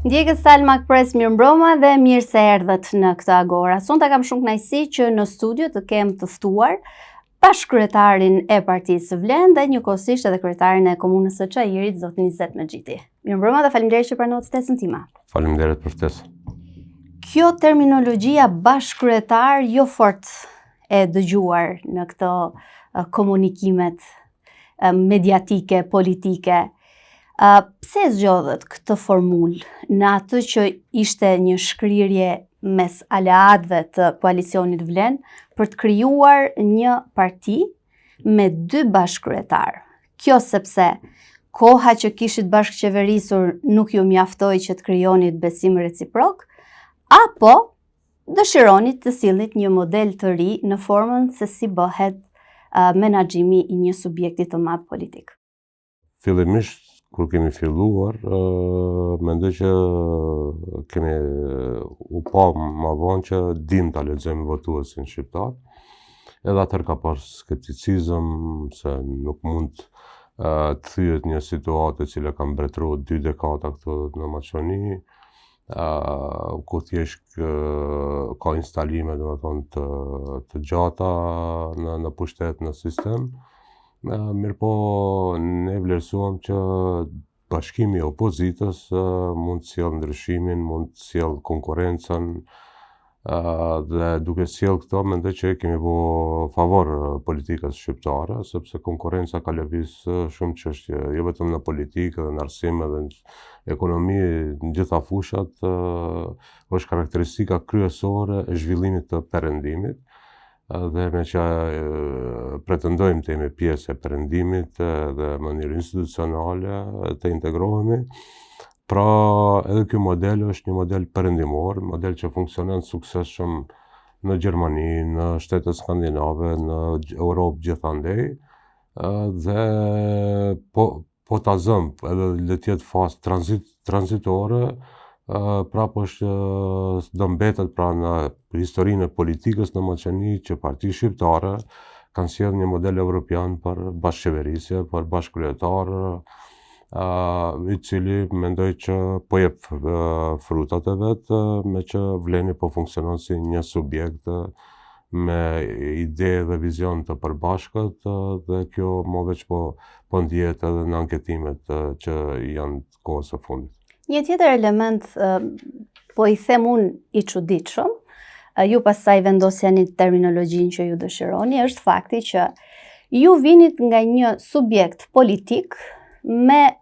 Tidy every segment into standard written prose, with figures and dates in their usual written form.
Ndjekës Salma Kpres, mirëmbrëma dhe mirë se erdhët në këtë agora. Sonte kam shumë kënaqësi që në studio të kem të ftuar bashkëkryetarin e Partisë së Vlen dhe njëkohësisht edhe kryetarin e Komunës së Çajirit, zotin Izet Mexhiti. Mirëmbrëma dhe faleminderit që pranovat ftesën time. Faleminderit për ftesën. Kjo terminologjia bashkëkryetar jo fort e dëgjuar në këto komunikimet mediatike, politike. Pse zgjodhët këtë formulë në atë që ishte një shkrirje mes aleatëve të koalicionit Vlen për të krijuar një parti me 2 bashkëkryetar. Kjo sepse koha që kishit bashkëqeverisur nuk ju mjaftoi që të krijonit besim reciprok, apo dëshironit të sillnit një model të ri në formën se si bëhet menaxhimi i një subjekti të madh politik. Fillimisht kur kemi filluar, mendoj që kemi u pa më vonë që dim ta lexojmë votuesin shqiptar. Edhe atëherë ka pas skepticizëm se nuk mund të thyet një situatë e cila ka mbretëruar 2 dekada këtu në Maqedoni, ku thjesht ka instalime të gjata në pushtet në sistem. Mirëpo ne vlerësuam që bashkimi i opozitës mund të sjellë ndryshimin, mund të sjellë konkurrencën, dhe duke sjellë këto mendoj që kemi bërë favor politikës shqiptare, sepse konkurrenca ka lëviz shumë çështje, jo vetëm në politikë, edhe në arsim, edhe në ekonomi, në gjitha fushat, është karakteristika kryesore e zhvillimit të perëndimit. Dhe me që pretendojmë të jemi pjesë e perëndimit dhe në mënyrë institucionale të integrohemi, pra edhe ky model është një model perëndimor, model që funksionon suksesshëm në Gjermani, në shtetet skandinave, në Europë gjithandej, dhe po ta zëm edhe le të jetë fazë tranzitore, prapë është do mbetet pra në historinë e politikës në Maqedoni që Partia Shqiptare kanë sjellë një model evropian për bashkëqeverisje, për bashkëkryetar, i cili mendoj që po jep frutat e vet, me që Vleni po funksionon si një subjekt me ide dhe vizion të përbashkët, dhe kjo më veç po ndihet edhe në anketimet që janë të kohës së fundit. Një tjetër element, po i them unë i çuditshëm, ju pastaj vendosjeni terminologjinë që ju dëshironi, është fakti që ju vinit nga një subjekt politik me,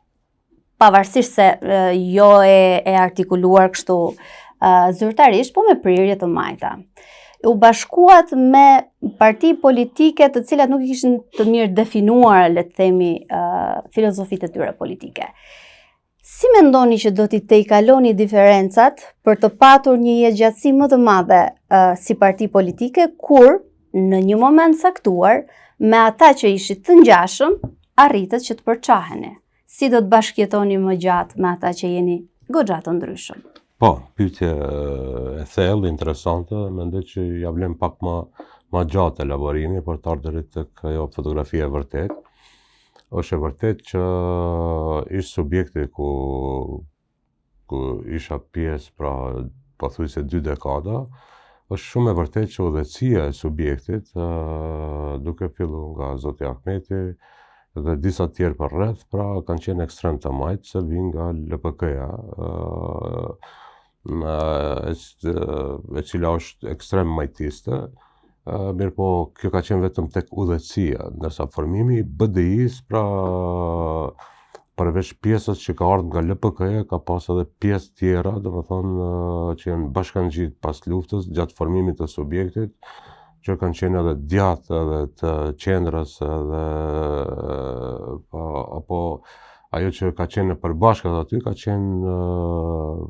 pavarësisht se jo e artikuluar kështu zyrtarisht, po me prirje të majta. U bashkuat me parti politike të cilat nuk ishin të mirë definuar, le të themi, filozofitë e tyre politike. Si mendoni që do t'i tejkaloni diferencat për të patur një jetëgjatësi më të madhe si parti politike, kur në një moment saktuar me ata që ishit të ngjashëm arritët që të përçaheni? Si do të bashkëjetoni më gjatë me ata që jeni goxha të ndryshëm? Po, pyetje e thellë, interesante, mendoj që ja vlen pak më gjatë elaborimi për të ardhur tek ajo fotografia e vërtetë. Është e vërtet që ishtë subjekti ku isha pjesë, pra pothuajse 2 dekada, është shumë e vërtet që udhëheqësia e subjektit, duke filluar nga zoti Ahmeti dhe disa tjerë për rreth, pra kanë qenë ekstrem të majtë se vinë nga LPK-ja, e cila është ekstrem majtiste. Mirëpo kjo ka qenë vetëm tek udhëheqësia, ndërsa formimi i BDI-s, pra përveç pjesës që ka ardhur nga LPK-ja, ka pas edhe pjesë tjera, domethënë që janë bashkangjit pas luftës gjatë formimit të subjektit, që kanë qenë edhe djathtë edhe të qendrës, edhe apo ajo që ka qenë përbashkët aty ka qenë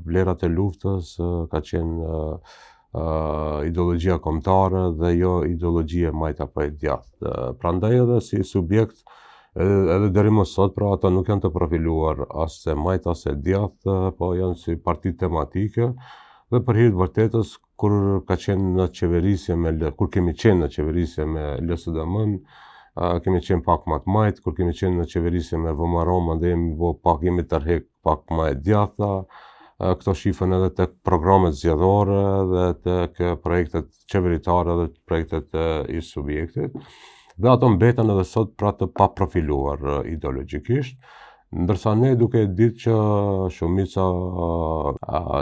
vlerat e luftës, ka qenë ideologjia kombëtare dhe jo ideologjia majt apo e djathtë. Prandaj edhe si subjekt, edhe deri më sot, pra ata nuk janë të profiluar as se majt as e djathtë, po janë si parti tematike, dhe për hir të vërtetës, kur kemi qenë në qeverisje me LSDM-n, kemi qenë pak më të majt, kur kemi qenë në qeverisje me VMRO, mandej jemi pak jemi tërheq pak më e djathta, këto shifën edhe tek programet zgjedhore dhe tek projektet qeveritare dhe projektet i subjektit. Dhe ato mbeten edhe sot pra të paprofiluar ideologjikisht, ndërsa ne duke ditë që shumica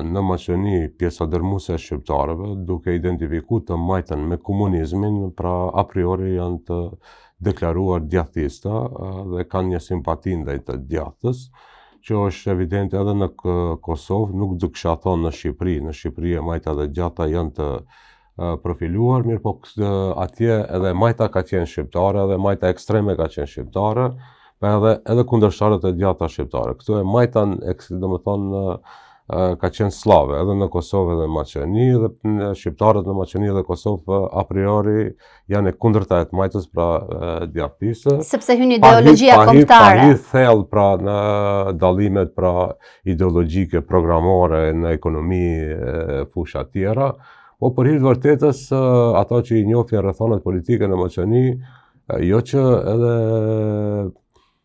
në Maqedoni, pjesa dërmuese e shqiptarëve, duke identifikuar të majtën me komunizmin, pra a priori janë të deklaruar djathista dhe kanë një simpati ndaj të djathës, që është evidente edhe në Kosovë, nuk do kisha thonë në Shqipëri. Në Shqipëri e majta dhe gjata janë të profiluar, mirë po atje edhe majta ka qenë shqiptare, edhe majta ekstreme ka qenë shqiptare, edhe kundërshtarët e gjata shqiptare. Këtu e majtan, domethënë, ka qenë slave, edhe në Kosovë edhe në Maqedoni, dhe shqiptarët në Maqedoni dhe Kosovë a priori janë e kundërta e të majtës, pra djathtisë. Sepse hyn ideologjia kombëtare. Pa hyrë thellë pra në dallimet pra ideologjike, programore, në ekonomi, fusha tjera. Po për hir të vërtetës, ata që i njohin rrethanat politike në Maqedoni, jo që edhe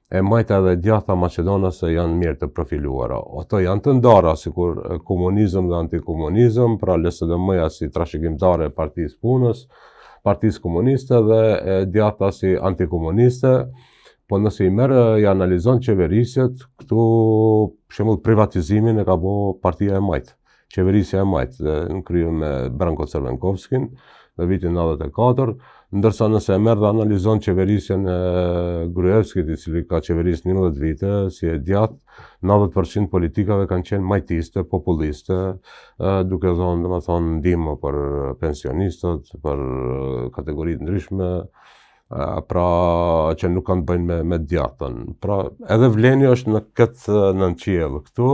e majta edhe djatha maqedonase janë mirë të profiluara. Ato janë të ndara, sikur komunizëm dhe antikomunizëm, pra LSDM-ja si trashëgimtare e Partisë Punës, Partisë Komuniste dhe djatha si antikomuniste. Po nëse i merr i analizon qeverisjet, këtu për shembull privatizimin e ka bërë Partia e Majtë. Qeverisja e Majtë, në krye me Branko Crvenkovskin në vitin 94, ndërsa nëse e merr dhe analizon qeverisjen e Gruevskit, i cili ka qeverisë 11 vite, si e djathtë, 90% politikave kanë qenë majtiste, populliste, duke dhënë, domethënë, ndihmë për pensionistët, për kategoritë ndryshme, pra që nuk kanë të bëjnë me djathtën. Pra edhe vleni është në këtë nënqiell këtu,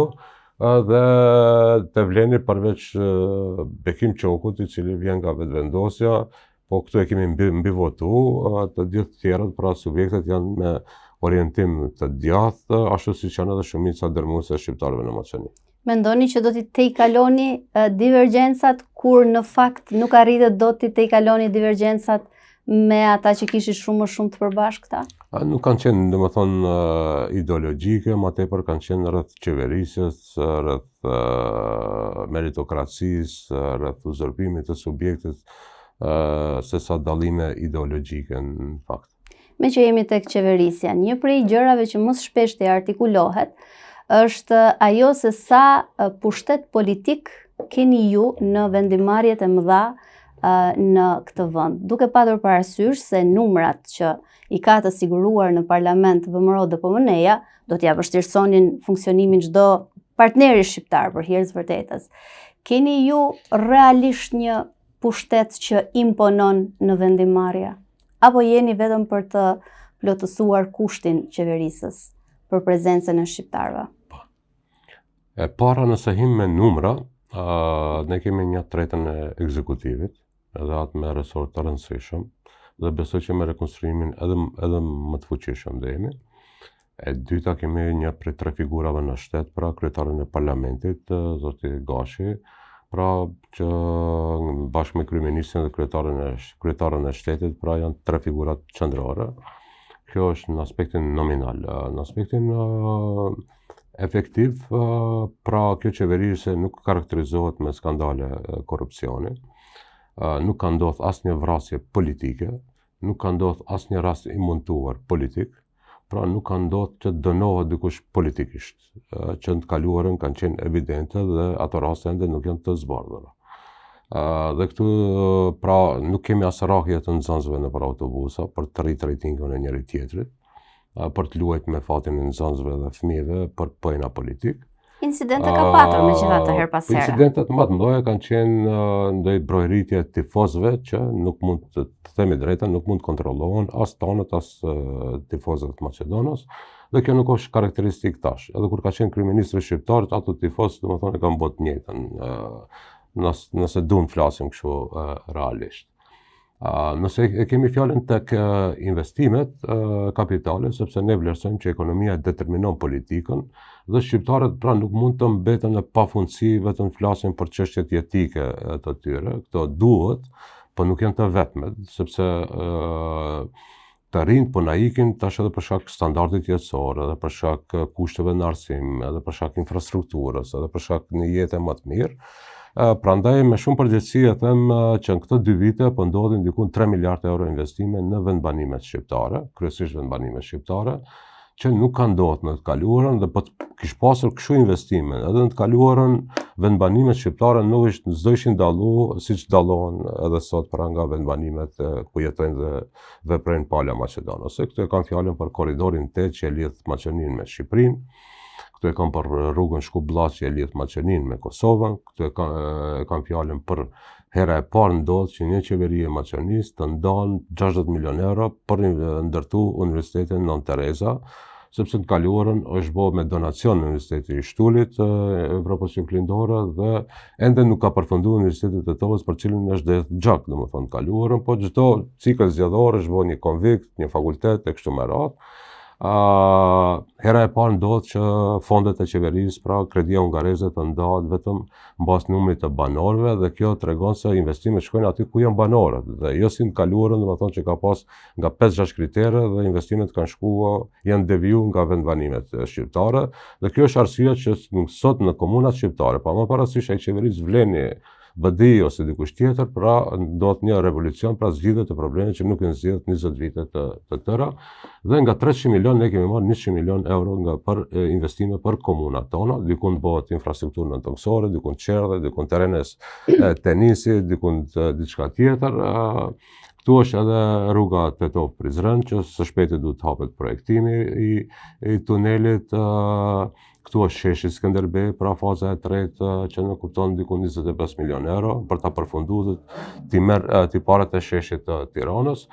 dhe të vleni përveç Bekim Qokut, i cili vjen nga vetëvendosja, po këtu e kemi mbi votu, të gjithë tjerët, pra subjektet janë me orientim të djathtë, ashtu siç janë edhe shumica dërmuese e shqiptarëve në Maqedoni. Mendoni që do t'i tejkaloni divergjencat, kur në fakt nuk arritet do t'i tejkaloni divergjencat me ata që kishin shumë më shumë të përbashkëta? Nuk kanë qenë, domethënë, ideologjike, ma tepër kanë qenë rreth qeverisjes, rreth meritokracisë, rreth uzurpimit të subjektit, se sa dallime ideologjike në fakt. Me që jemi tek qeverisja, një prej gjërave që më shpesh të artikulohet është ajo se sa pushtet politik keni ju në vendimarrjet e mëdha në këtë vend, duke patur parasysh se numrat që i ka të siguruar në parlament VMRO dhe PMN-ja do t'ja vështirësonin funksionimin çdo partneri shqiptar për hir të vërtetës. Keni ju realisht një pushtet që imponon në vendimarrje? Apo jeni vetëm për të plotësuar kushtin qeverisës për prezencën e shqiptarëve? E para, nëse him me numra, ne kemi 1/3 e ekzekutivit, edhe atë me resort të rëndësishëm, dhe besoj që me rekonstruimin edhe më të fuqishëm dhe jemi. E dyta, kemi një prej 3 figurave në shtet, pra kryetarin e parlamentit, zoti Gashi, pra që bashkë me kryeministin dhe kryetarin e shtetit, pra janë 3 figurat qendrore. Kjo është në aspektin nominal. Në aspektin efektiv, pra kjo qeverisje nuk karakterizohet me skandale korrupsioni. Nuk ka ndodhur asnjë vrasje politike, nuk ka ndodhur asnjë rast i montuar politik, pra nuk ka ndodhur që dënohet dikush politikisht, që në të kaluarën kanë qenë evidente dhe ato raste ende nuk janë të zbardhura. Dhe këtu pra nuk kemi as rrahje të nxënësve nëpër autobusa për të rritë rejtingun e njëri tjetrit, për të luajtur me fatin e nxënësve dhe fëmijëve për pojna politik. Incidente ka patur megjithatë her pas here. Incidentet më të mëdha kanë qenë ndaj brojëritje të tifozëve që nuk mund të themi drejtën, nuk mund të kontrollohen as tonët as tifozët të Maqedonisë, dhe kjo nuk është karakteristik tash. Edhe kur ka qenë kryeministri shqiptar, ato tifozë domethënë kanë bërë të njëjtën, nëse duam flasim kështu realisht. Nëse e kemi fjalën tek investimet kapitale, sepse ne vlerësojmë që ekonomia determinon politikën, dhe shqiptarët pra nuk mund të mbeten në pafundësi vetëm flasin për çështjet jetike të tyre. Këto duhet, po nuk janë të vetmet, sepse të rinjt po na ikin tash edhe për shkak standardit jetësor, edhe për shkak kushteve në arsim, edhe për shkak infrastrukturës, edhe për shkak një jete më të mirë. Prandaj me shumë përgjegjësi e them që në këto 2 vite po ndodhin diku 3 miliardë euro investime në vendbanimet shqiptare, kryesisht vendbanimet shqiptare, që nuk ka ndodhur në të kaluarën dhe po të kish pasur kështu investime. Edhe në të kaluarën vendbanimet shqiptare nuk s'do ishin dallu siç dallohen edhe sot pra nga vendbanimet ku jetojnë dhe veprojnë pala Maqedonës. Ose këtu e kam fjalën për korridorin 8 që e lidh Maqedoninë me Shqipërinë. Këtu e kam për rrugën Shkup-Bllaç që e lidh Maqedoninë me Kosovën. Këtu e kam fjalën për hera e parë ndodh që një qeveri e Maqedonisë të ndan 60 milionë euro për ndërtu Universitetin Nën Tereza, sepse në kaluarën është bërë me donacion në Universitetin i Shtulit, Evropës Juglindore, dhe ende nuk ka përfunduar Universiteti i Tetovës, për cilin është gjak, domethënë kaluarën, po çdo cikël zgjedhor është bërë një konvikt, një fakultet e kështu me radhë. Hera e parë ndodh që fondet e qeverisë, pra Kredia Hungareze, të ndahet vetëm mbas numrit të banorëve, dhe kjo tregon se investimet shkojnë aty ku janë banorët, dhe jo si në kaluarën, domethënë që ka pas nga 5-6 kritere dhe investimet kanë shkuar, janë deviju nga vendbanimet shqiptare, dhe kjo është arsyeja që sot në komunat shqiptare, pa më parasysh ai qeverisë vleni BDI ose dikush tjetër, pra ndodh një revolucion, pra zgjidhet të problemet që nuk janë zgjidhet 20 vite të tëra, dhe nga 300 milion ne kemi marrë 100 milion euro për investime për komunat tona, dikun bëhet infrastrukturë nëntoksore, dikun qerdhe, dikun terrenes tenisi, dikun diçka tjetër. Këtu është edhe rruga Tetov-Prizren, që së shpejti duhet të hapet projektimi i tunelit. Këtu është sheshi Skënderbej, pra faza e tretë që në kupton diku 25 milion euro për ta përfunduar tiparet e sheshit të Tiranës.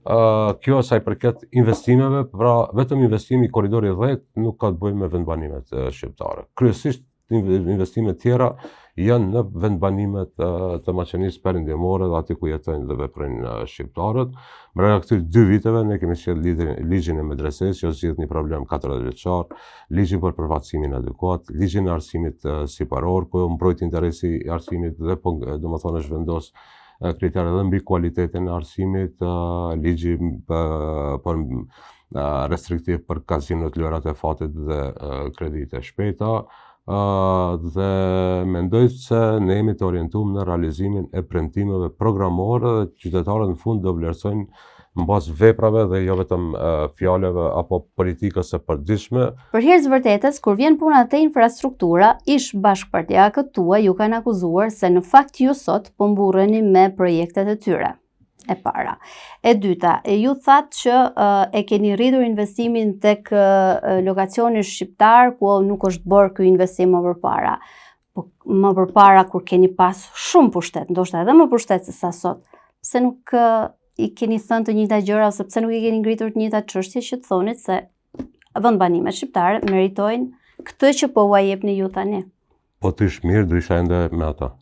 Kjo sa i përket investimeve, pra vetëm investimi i korridorit 10 nuk ka të bëjë me vendbanimet shqiptare. Kryesisht investimet tjera janë në vendbanimet të Maqedonisë Perëndimore dhe aty ku jetojnë dhe veprojnë shqiptarët. Brenda këtyre 2 viteve ne kemi sjell ligjin e medresesë që zgjidh një problem 40 vjeçar, ligjin për përfaqësimin adekuat, ligjin e arsimit siparor, ku mbrojt interesi i arsimit dhe po domethënë është vendos kritere dhe mbi kualitetin e arsimit, ligji për restriktiv për kazinot, lojrat e fatit dhe kreditë e shpejta. Dhe mendoj se ne jemi të orientuar në realizimin e premtimeve programore dhe qytetarët në fund do vlerësojnë mbas veprave dhe jo vetëm fjalëve apo politikës së përditshme. Për hir të vërtetës, kur vjen puna te infrastruktura, ish bashkëpartiakët tuaj ju kanë akuzuar se në fakt ju sot po mburreni me projektet e tyre. E para. E dyta, ju thatë që e keni rritur investimin tek lokacioni shqiptar, ku nuk është bërë ky investim më përpara. Po më përpara kur keni pas shumë pushtet, ndoshta edhe më pushtet se sa sot, pse nuk i keni thënë të njëjta gjëra, ose pse nuk i keni ngritur të njëjta çështje që të thonit se vendbanimet shqiptare meritojnë këtë që po ua jepni ju tani? Po të ish mirë, do isha ende me ata.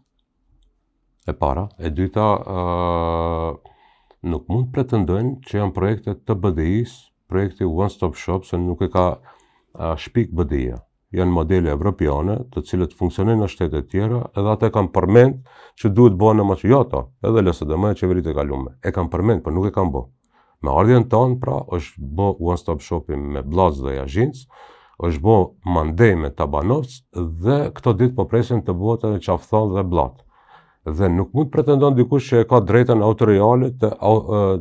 E para. E dyta, nuk mund pretendojnë që janë projekte të BDI-s, projekti One Stop Shop, se nuk e ka shpik BDI-a. Janë modele evropiane, të cilët funksionojnë në shtete tjera, edhe ata kanë përmend që duhet bëhen në Maqedoni. Jo ato, edhe LSDM e qeveritë e kaluara. E kanë përmend, por nuk e kanë bë. Me ardhjen tonë, pra, është bë One Stop Shopi me Bllaz dhe Jazhinc, është bë mandej me Tabanovc, dhe këto ditë po presim të bëhet edhe Qafthon dhe Bllat. Dhe nuk mund pretendon dikush që e ka drejtën autoriale do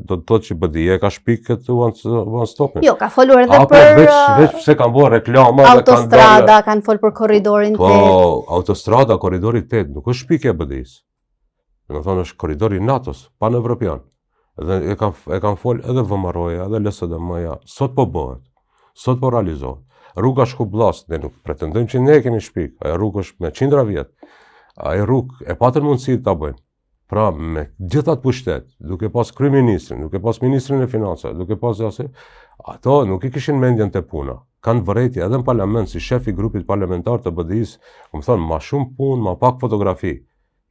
të thotë që BDI ka shpik këtë one stopin. Jo, ka folur edhe për veç pse kanë bërë reklama dhe autostrada, kanë folur për korridorin 8. Po, autostrada, korridori 8 nuk është shpik e BDI-s. Domethënë është korridori NATO-s, pan-evropian. Dhe e kanë fol edhe VMRO-ja, edhe LSDM-ja, sot po bëhet. Sot po realizohet. Rruga Shkup-Bllaç, ne nuk pretendojmë që ne kemi shpik. Ajo rrugë është me qindra vjet. Ai rrugë e patën mundësi ta bëjnë. Pra me gjithat pushtet, duke pas kryeministrin, duke pas ministrin e financave, duke pas ato nuk i kishin mendjen te puna. Kanë vërejtje edhe në parlament si shef i grupit parlamentar të BDI-s, më thonë ma shumë punë, ma pak fotografi.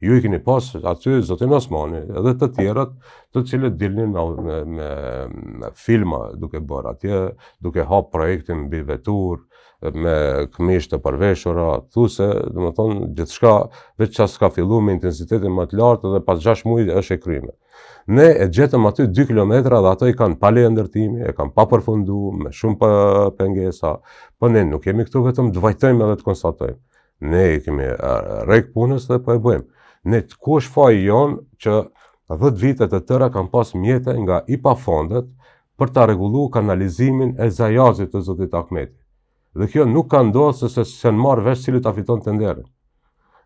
Ju I keni pas aty zotin Osmani edhe të tjerat të cilët dilnin me filma duke bërë atje, duke hap projektin mbi vetur, me këmishë të përveshura, thuse, domethënë gjithçka veç çka s'ka filluar me intensitetin më të lartë dhe pas 6 muaj është e kryme. Ne e gjetëm aty 2 kilometra dhe ato I kanë pa leje ndërtimi, e kanë pa përfunduar me shumë pengesa, po ne nuk jemi këtu vetëm të vajtojmë edhe të konstatojmë. Ne kemi rrek punës dhe po e bëjmë. Ne ku është faji jonë që 10 vite të tëra kanë pas mjete nga I pafondet për ta rregulluar kanalizimin e Zajazit të zotit Ahmeti. Dhe kjo nuk ka ndodhur se se në marrë vesh cili ta fiton tenderin.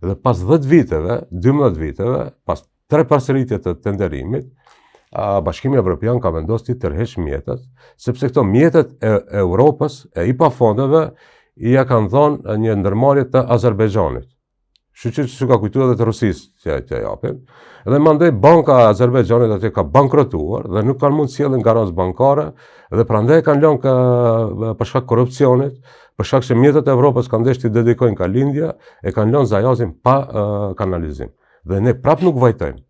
Dhe pas 10 viteve, 12 viteve, pas 3 përsëritje të tenderimit, Bashkimi Evropian ka vendosur të tërheq mjetet, sepse këto mjetet e Europës e I pafondeve ja kanë dhënë një ndërmarrje të Azerbajxhanit. Që ka kujtuar edhe të Rusisë që japin. Dhe mandej banka e Azerbajxhanit atje ka bankrotuar dhe nuk kanë mund të sjellin garancë bankare dhe prandaj kanë lënë për shkak korrupsionit, për shkak se mjetet e Evropës kanë deshur të dedikojnë ka lindja, e kanë lënë Zajazin pa kanalizim. Dhe ne prap nuk vajtojmë.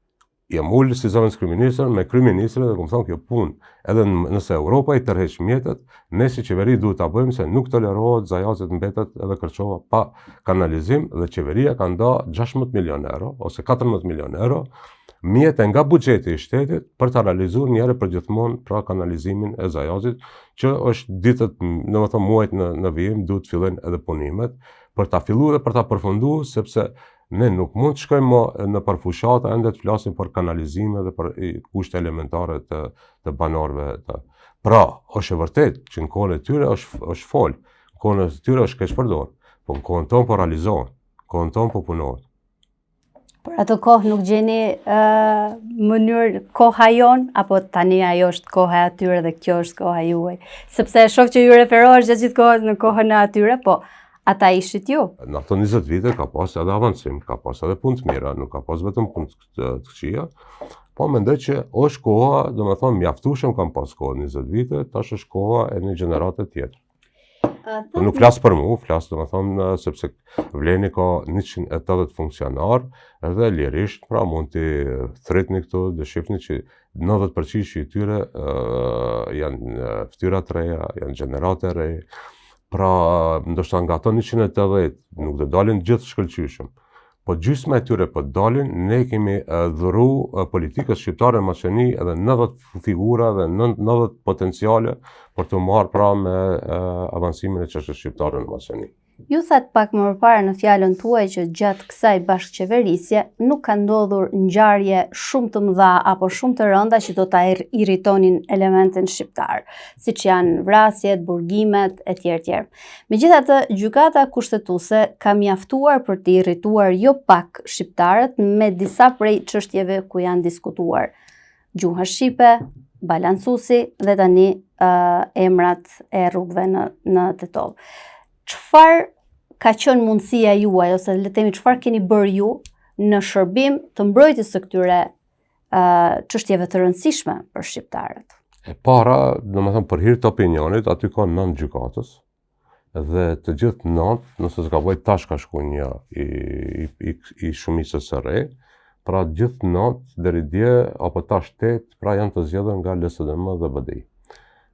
Jam ullë si zëvendës kryeministër me kryeministrin dhe thonë kjo punë. Edhe nëse Europa I tërheq mjetet, ne si qeveri duhet ta bëjmë se nuk tolerohet Zajazit mbetet edhe Kërçova pa kanalizim dhe qeveria ka nda 16 milion euro ose 14 milion euro mjete nga buxheti I shtetit për ta realizuar një herë përgjithmonë pra kanalizimin e Zajazit, që është ditët, domethënë muajt në vijim duhet të fillojnë edhe punimet për ta filluar dhe për ta përfunduar, sepse ne nuk mund të shkojmë në përfushata ende të flasim për kanalizime dhe për kushte elementare të banorëve. Pra, është e vërtet që në kohën e tyre është fol, në kohën e tyre është keq përdor, po në kohën tonë po realizohen, në kohën tonë po punohet. Por ato kohë nuk gjeni mënyrë koha jon, apo tani ajo është koha e atyre dhe kjo është koha juaj? Sepse shoh që ju referohesh gjatë gjithë kohës në kohën e atyre, po ata ishit ju? Në ato 20 vite ka pas edhe avancim, ka pas edhe punë të mira, nuk ka pas vetëm punë të këqija, po mendoj që është koha, domethënë mjaftueshëm kam pas kohë 20 vite, tash është koha e një gjenerate tjetër. Nuk flas për mua, flas domethënë sepse Vleni ka 180 funksionar, edhe lirisht pra mund të thritni këtu, dhe shihni që 90% I tyre janë fytyra të reja, janë gjenerate të reja. Pra, ndoshta nga ato 180 nuk do dalin gjithë shkëlqyeshëm. Po gjysma e tyre po dalin, ne kemi dhuru politikës shqiptare në Maqedoni edhe 90 figura dhe 90 potenciale për të marrë pra me avancimin e çështës shqiptare në Maqedoni. Ju thatë pak më parë në fjalën tuaj që gjatë kësaj bashkëqeverisje nuk ka ndodhur ngjarje shumë të mëdha apo shumë të rënda që do ta irritonin elementin shqiptar, siç janë vrasjet, burgimet etj. Megjithatë, gjykata kushtetuese ka mjaftuar për të irrituar jo pak shqiptarët me disa prej çështjeve ku janë diskutuar. Gjuha shqipe, balancusi dhe tani emrat e rrugëve në Tetov. Çfarë ka qenë mundësia juaj, ose le të themi çfarë keni bërë ju në shërbim të mbrojtjes së këtyre çështjeve të rëndësishme për shqiptarët? E para, domethënë për hir të opinionit, aty ka 9 gjykatës dhe të gjithë 9, nëse s'ka bëj tash ka shku një I shumicës së re, pra gjithë 9 deri dje apo tash 8, pra janë të zgjedhur nga LSDM dhe BDI.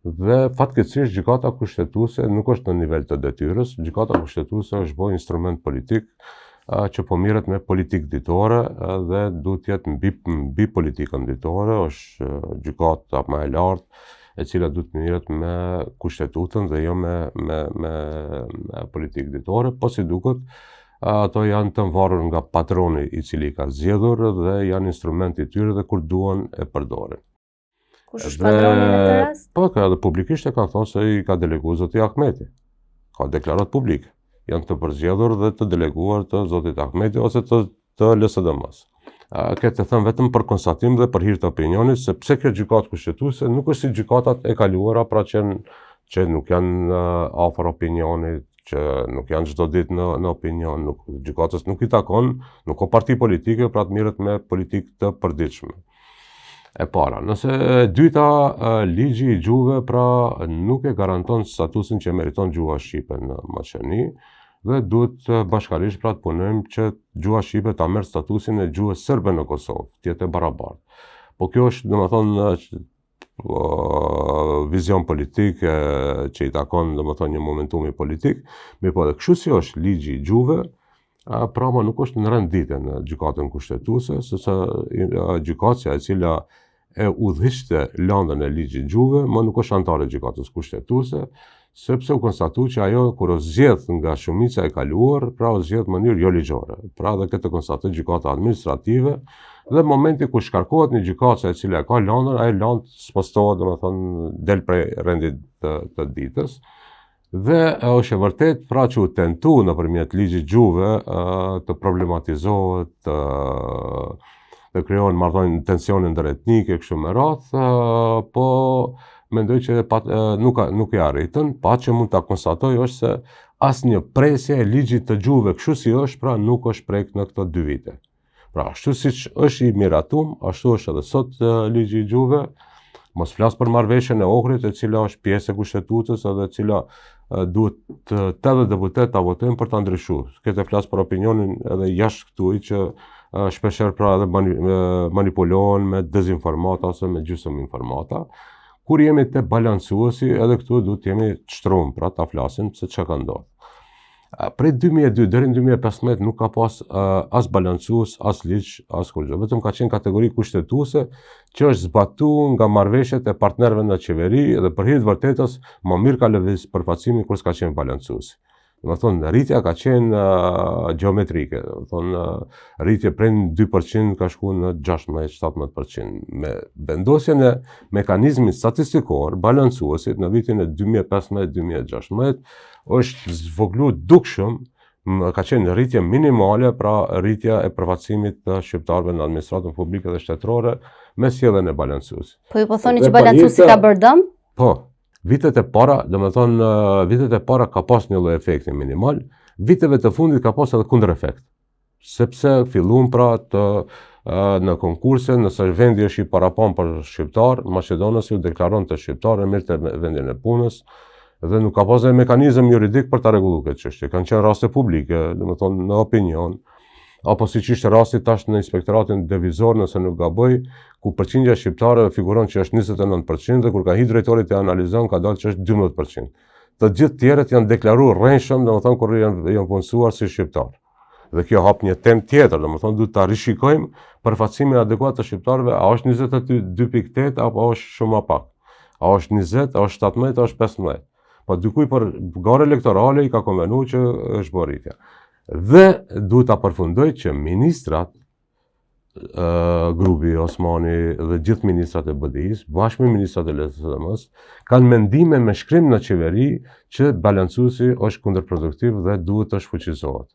Dhe fatkeqësisht gjykata kushtetuese nuk është në nivel të detyrës, gjykata kushtetuese është bërë instrument politik që po mirret me politikë ditore dhe duhet të jetë mbi politikën ditore, është gjykata më e lartë e cila duhet të mirret me kushtetutën dhe jo me politikë ditore, po si duket ato janë të varur nga patroni I cili ka zgjedhur dhe janë instrumenti I tyre dhe kur duan e përdorin. Kush është patroni në këtë rast? Po, edhe publikisht e kanë thonë se I ka deleguar zoti Ahmeti. Ka deklarat publike. Janë të përzgjedhur dhe të deleguar të zotit Ahmeti ose të LSDM-s. Këtë të thënë vetëm për konstatim dhe për hir të opinionit, se pse kjo gjykatë kushtetuese nuk është si gjykatat e kaluara, pra që nuk janë afër opinionit, që nuk janë çdo ditë në opinion, gjykatës nuk I takon, nuk ka parti politike, pra të mirret me politikë të përditshme. E para, nëse dyta, ligji I gjuhëve pra nuk e garanton statusin që meriton gjuha shqipe në Maqedoni, dhe duhet bashkarisht pra të punojmë që gjuha shqipe ta merr statusin e gjuhës serbe në Kosovë, të jetë e barabartë. Po kjo është, domethënë, vizion politik që i takon domethënë një momentumi politik, po edhe kështu si është ligji i gjuhëve, pra më nuk është në renditje në gjykatën kushtetuese, sepse gjykatësia e cila e udhëhiqte lëndën e ligjit gjuhëve, më nuk është antare e gjykatës kushtetuese, sepse u konstatu që ajo kur u zgjedh nga shumica e kaluar, pra u zgjedh në mënyrë jo ligjore. Pra dhe këtë konstatoi gjykata administrative, dhe momenti ku shkarkohet një gjykatëse e cila e ka lëndën, ai lëndë spostohet, domethënë del prej rendit të ditës. Dhe është e vërtet pra që u tentu nëpërmjet ligjit gjuhëve të problematizohet, të krijohen marrëdhënie tensione ndëretnike kështu me radhë, po mendoj që nuk e arritën, pa që mund ta konstatoj është se asnjë presje e ligjit të gjuhëve kështu si është, pra nuk është prek në këto 2 vite. Pra, ashtu siç është i miratum, ashtu është edhe sot ligji i gjuhëve. Mos flas për marrëveshjen e Ohrit, e cila është pjesë e kushtetutës edhe e cila duhet 80 deputet ta votojnë për ta ndryshuar. Këtë flas për opinionin edhe jashtë këtuaj që shpeshherë pra edhe manipulohen me dezinformata ose me gjysmë informata. Kur jemi te balancuesi, edhe këtu duhet jemi shtrum, pra ta flasim se çka ka ndodhur. Prej 2002 deri në 2015 nuk ka pas as balancues, as ligj, as kurrë. Vetëm ka qenë kategori kushtetuese që është zbatuar nga marrëveshjet e partnerëve në qeveri dhe për hir të vërtetës më mirë ka lëviz përfaqësimi kur s'ka qenë balancues. Domethënë rritja ka qenë gjeometrike, domethënë rritje prej 2% ka shkuar në 16-17%. Me vendosjen e mekanizmit statistikor balancuesit në vitin e 2015-2016 është zvoglu dukshëm, ka qenë rritje minimale, pra rritja e përfaqësimit të shqiptarëve në administratën publike dhe shtetërore me sjelljen e balancuesit. Po ju po thoni që balancuesi ka bërë dëm? Po. Vitet e para, domethënë vitet e para ka pas një lloj efekti minimal, viteve të fundit ka pas edhe kundërefekt. Sepse filluan pra në konkurse, nëse vendi është i parapon për shqiptar, Maqedonës u deklaron të shqiptar e mirë të vendin e punës, dhe nuk ka pas edhe mekanizëm juridik për ta rregulluar këtë çështje. Kanë qenë raste publike, domethënë në opinion, apo siç ishte rasti tash në inspektoratin devizor, nëse nuk gaboj, ku përqindja shqiptare figuron që është 29% dhe kur ka hyrë drejtori të analizon ka dalë që është 12%. Të gjithë tjerët janë deklaruar rrënjshëm, domethënë kur janë punësuar si shqiptar. Dhe kjo hap një temë tjetër, domethënë duhet ta rishikojmë përfaqësimin adekuat të shqiptarëve, a është 22.8 apo është shumë më pak. A është 20, a është 17, a është 15. Po dikuj për garë elektorale i ka konvenuar që është bërritja. Dhe duhet ta përfundoj që ministrat, grupi Osmani dhe gjithë ministrat e BDI-s, bashkë me ministrat e LSM-s, kanë mendime me shkrim në qeveri që balancuesi është kundërproduktiv dhe duhet të shfuqizohet.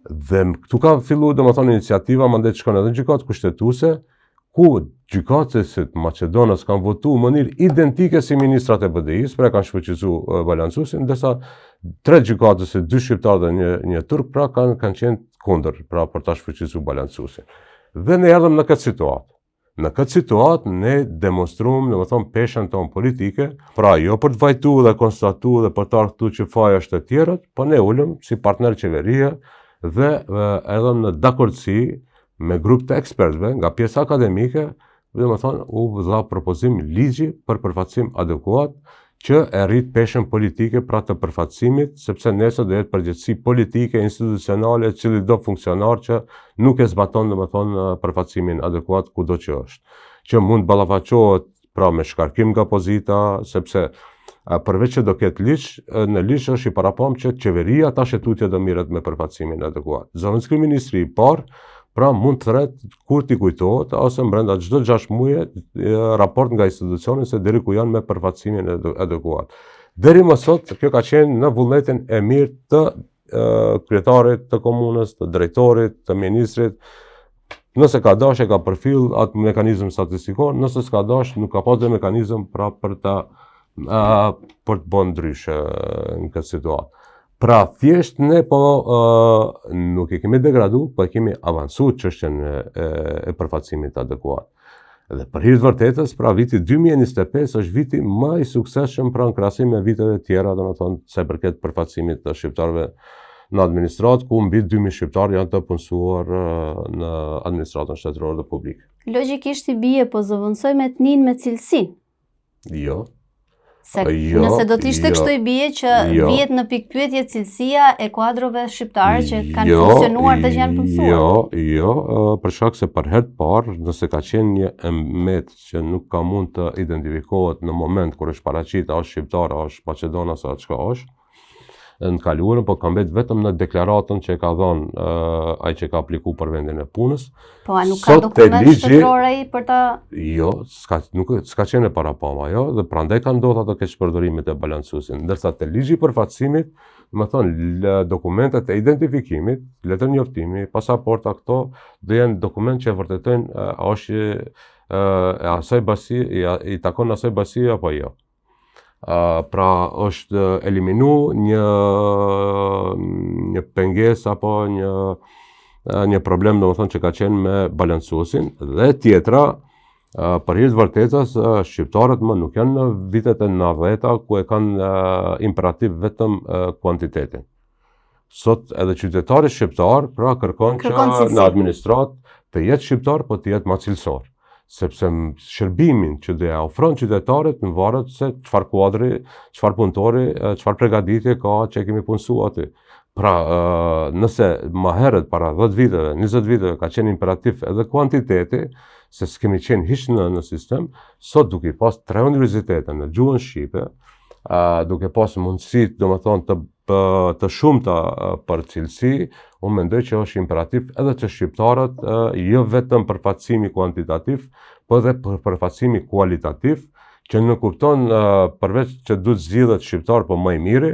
Dhe këtu ka filluar domethënë iniciativa, mandej shkon edhe në gjykatë kushtetuese, ku gjykatësit Maqedonës kanë votuar në mënyrë identike si ministrat e BDI-s, pra kanë shfuqizuar balancuesin, ndërsa 3 gjykatës, 2 shqiptar dhe një turk, pra kanë qenë kundër, pra për ta shfuqizuar balancuesin. Dhe ne erdhëm në këtë situatë. Në këtë situatë ne demonstruam, domethënë, peshën tonë politike, pra jo për të vajtuar dhe konstatuar dhe për të ardhur që faja është e tjerët, po ne ulëm si partner qeverie dhe erdhëm në dakordsi me grup të ekspertëve nga pjesa akademike, domethënë u dha propozim ligji për përfaqësim adekuat që e rrit peshën politike pra të përfaqësimit, sepse nesër do jetë përgjegjësi politike, institucionale, cili do funksionar që nuk e zbaton domethënë përfaqësimin adekuat kudo që është. Që mund ballafaqohet pra me shkarkim nga pozita, sepse përveç që do ketë ligj, në ligj është i parapam që qeveria ta shetutje do mirët me përfaqësimin adekuat. Zëvendësi kryeministri i parë pra mund të thret kur t'i kujtohet ose brenda çdo 6 muaje raport nga institucioni se deri ku janë me përfaqësimin adekuat. Deri më sot kjo ka qenë në vullnetin e mirë të kryetarit të komunës, të drejtorit, të ministrit. Nëse ka dash e ka përfill atë mekanizëm statistikor, nëse s'ka dash nuk ka pas dhe mekanizëm pra për të bërë ndryshe në këtë situatë. Pra, thjesht ne po nuk e kemi degradu, po e kemi avansuar çështjen e përfaqësimit adekuat. Dhe për hir të vërtetës, pra viti 2025 është viti më i suksesshëm pra në krahasim me viteve tjera, domethënë sa i përket përfaqësimit të shqiptarëve në administratë, ku mbi 2000 shqiptarë janë të punësuar në administratën shtetërore dhe publike. Logjikisht i bie, po zëvendësojmë etninë me cilësinë. Jo. Nëse do të ishte kështu i bie që vihet në pikpyetje cilësia e kuadrove shqiptare që kanë funksionuar dhe që janë punësuar. Jo, për shkak se për herë të parë, nëse ka qenë një emet që nuk ka mund të identifikohet në moment kur është paraqit, a është shqiptar, a është maqedonas, a çka është, në kaluarën, po ka mbet vetëm në deklaratën që ka dhënë ai që ka aplikuar për vendin e punës. Po a nuk ka dokument shtetëror ai për ta? Jo, s'ka qenë para pama, jo, dhe prandaj ka ndodhur ato keqpërdorimet e balancuesit. Ndërsa te ligji i përfaqësimit, do të thonë dokumentet e identifikimit, letër njoftimi, pasaporta, këto do jenë dokument që vërtetojnë a është asaj basi, i takon asaj basi apo jo. Pra është eliminu një pengesë apo një problem domethënë që ka qenë me balancuesin, dhe tjetra, për hir të vërtetës, shqiptarët më nuk janë në vitet e 90-ta ku e kanë imperativ vetëm kuantitetin. Sot edhe qytetari shqiptar pra kërkon që në administratë të jetë shqiptar, po të jetë më cilësor. Sepse shërbimin që do ja ofron qytetarit në varet se çfarë kuadri, çfarë punëtori, çfarë përgatitje ka që kemi punësuar aty. Pra, nëse më herët para 10 viteve, 20 viteve ka qenë imperativ edhe kuantiteti, se s'kemi qenë hiç në sistem, sot duke pas 3 universitete në gjuhën shqipe, duke pas mundësi, domethënë të shumta për cilësi, unë mendoj që është imperativ edhe që shqiptarët jo vetëm përfaqësimi kuantitativ, po edhe përfaqësimi kualitativ, që në kupton përveç që duhet zgjidhet shqiptar po më i miri,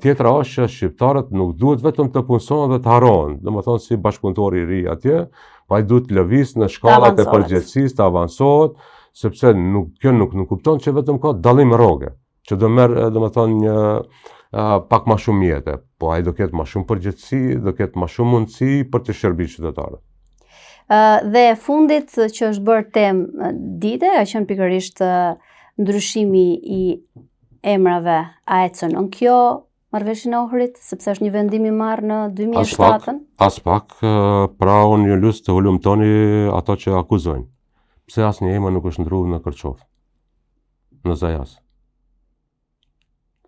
tjetra është që shqiptarët nuk duhet vetëm të punësohen dhe të harrohen, domethënë si bashkëpunëtori i ri atje, po ai duhet të lëviz në shkallat e përgjegjësisë, të avansohet, sepse kjo nuk kupton që vetëm ka dallim rroge, që do merr domethënë një pak më shumë mjete, po ai do ketë më shumë përgjegjësi, do ketë më shumë mundësi për të shërbyer qytetarët. Dhe fundit që është bërë temë dite, ka qenë pikërisht ndryshimi i emrave, a e cënon kjo marrëveshjen e Ohrit, sepse është një vendim i marrë në 2007-ën? As pak, pra unë ju lus të hulumtoni ato që akuzojnë. Pse asnjë emër nuk është ndruar në Kërçov, në Zajas.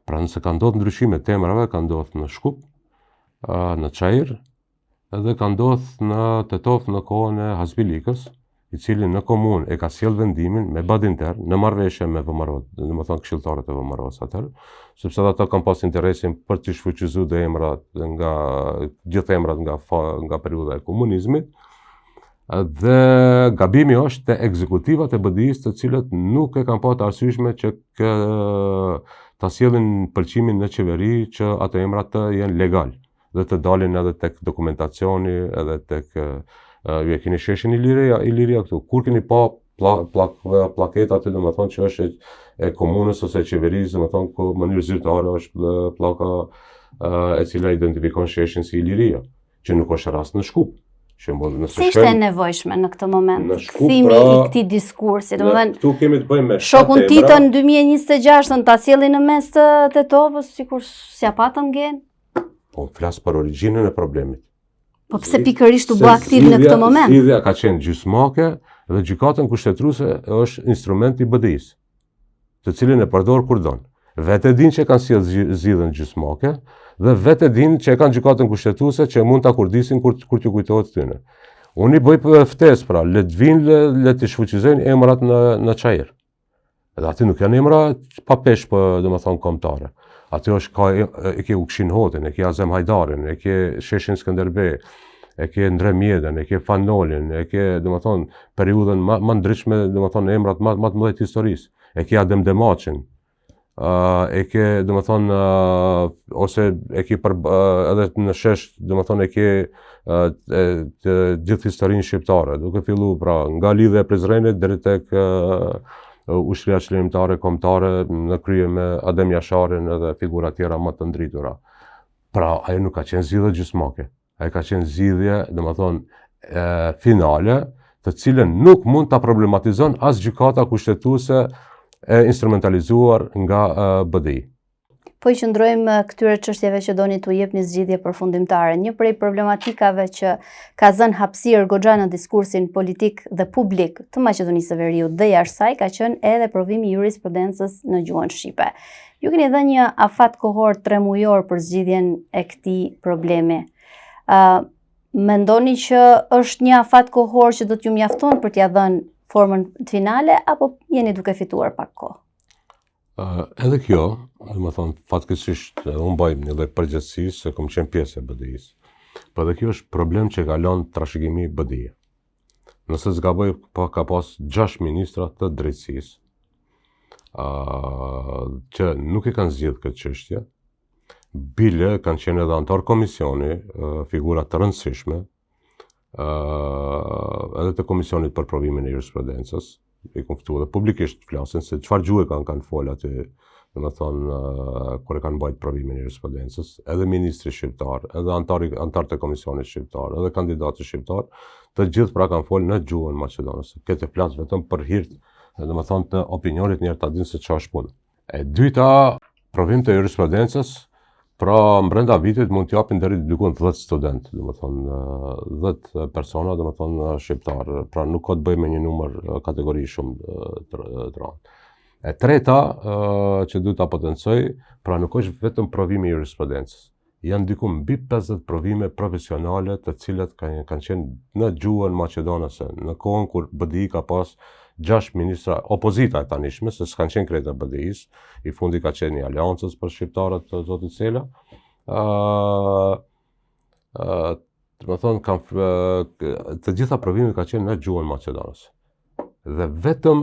Pra nëse ka ndodhur ndryshime të emrave, ka ndodhur në Shkup, në Çajër, edhe ka ndodhur në Tetov në kohën e Hazbilikës, i cili në komunë e ka sjell vendimin me bad intern në marrëveshje me VMRO, domethënë këshilltarët e VMRO-s atëherë, sepse ata kanë pas interesin për të shfuqizuar dhe emrat nga gjithë emrat nga periudha e komunizmit. Dhe gabimi është te ekzekutivat e BDI-s, të cilët nuk e kanë pa të arsyeshme që ta sjellin pëlqimin në qeveri që ato emra të jenë legal dhe të dalin edhe tek dokumentacioni, edhe tek ju e keni sheshin Iliria këtu. Kur keni pa plaketa aty, domethënë që është e komunës ose e qeverisë, domethënë ku në mënyrë zyrtare është pllaka e cila identifikon sheshin si Iliria, që nuk është rast në Shkup. Si ishte e nevojshme në këtë moment kthimi i këtij diskursi, domethënë shokun Tito në 2026 ta sjellin në mes të Tetovës, sikur s'ja patëm gen? Po flas për origjinën e problemit. Po pse pikërisht u bë aktiv në këtë moment? Zgjidhja ka qenë gjysmake dhe gjykatën kushtetuese është instrument i BDI-s, të cilin e përdor kur don. Vetë din që kanë sjellë zgjidhjen gjysmake dhe vetë din që e kanë gjykatën kushtetuese që mund ta kurdisin kur t'ju kujtohet tyne. Unë i bëj ftesë, pra, le të vinë, le të shfuqizojnë emrat në Çajër. Edhe aty nuk janë emra pa peshë, domethënë kombëtare. Aty e ke Ukshin Hotin, e ke Azem Hajdarin, e ke Sheshin Skënderbej, e ke Ndre Mjedën, e ke Fanolin, e ke domethënë periudhën më ndryshme, domethënë emrat më të mëdhenj të historisë. E ke Adem Demaçin. E ke domethënë ose e ke edhe në shesh, domethënë e ke gjithë historinë shqiptare, duke filluar pra nga lidhja e Prizrenit deri tek ushtria çlirimtare kombëtare në krye me Adem Jasharin edhe figura tjera më të ndritura. Pra ajo nuk ka qenë zgjidhje gjysmake, ajo ka qenë zgjidhje domethënë finale, të cilën nuk mund ta problematizon as gjykata kushtetuese e instrumentalizuar nga BDI. Po I qëndrojmë këtyre çështjeve që doni t'u jepni zgjidhje përfundimtare. Një prej problematikave që ka zënë hapësirë goxha në diskursin politik dhe publik të Maqedonisë së Veriut dhe jashtë saj ka qenë edhe provimi I jurisprudencës në gjuhën shqipe. Ju keni dhënë një afat kohor 3 mujor për zgjidhjen e këtij problemi. Mendoni që është një afat kohor që do t'ju mjafton për t'ia dhënë formën finale apo jeni duke fituar pak kohë? Edhe kjo, fatkeqësisht unë mbaj një lloj përgjegjësisë se kam qenë pjesë e BDI-s. Po edhe kjo është problem që kalon trashëgimi BDI. Nëse zgaboj, ka pas 6 ministra të drejtësisë që nuk e kanë zgjidhur këtë çështje. Bile kanë qenë edhe antar komisioni, figura të rëndësishme, edhe të komisionit për provimin e jurisprudencës. I kam ftuar dhe publikisht flasin se çfarë gjuhë kanë folë aty, kur e kanë bajt provimin e jurisprudencës, edhe ministri shqiptar, edhe antar të komisionit shqiptar, edhe kandidatët shqiptar, të gjithë pra kanë folë në gjuhën maqedonase. Këtë flas vetëm për hir të opinionit njerë ta dinë se çfarë është puna. E dyta, provim të jurisprudencës, pra brenda vitit mund t'japin deri diku 10 student, 10 persona, shqiptar, pra nuk ka të bëjë me një numër kategori shumë të rëndë. E treta që duhet ta potencoj, pra nuk është vetëm provimi I jurisprudencës. Janë diku mbi 50 provime profesionale të cilat kanë qenë në gjuhën maqedonase, në kohën kur BDI ka pas 6 ministra opozita e tanishme, se s'kanë qenë krejt e BDI-s, I fundi ka qenë I aleancës për shqiptarët të zotit Sela. Të gjitha provimet ka qenë në gjuhën maqedonase. Dhe vetëm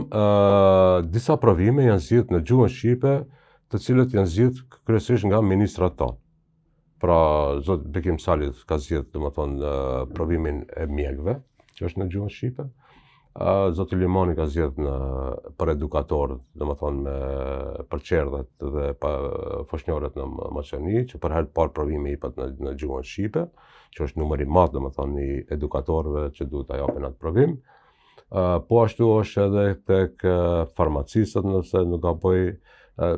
disa provime janë zgjidhur në gjuhën shqipe, të cilët janë zgjidhur kryesisht nga ministrat tonë. Pra, zot Bekim Sali ka zgjidhur provimin e mjekëve, që është në gjuhën shqipe. Zoti Limani ka zgjedhur për edukator, për qerdhet dhe foshnjorët në Maqedoni, që për herë të parë provimi I pat në gjuhën shqipe, që është numër I madh I edukatorëve që duhet ta japin atë provim. Po ashtu është edhe tek farmacistët, nëse nuk gaboj,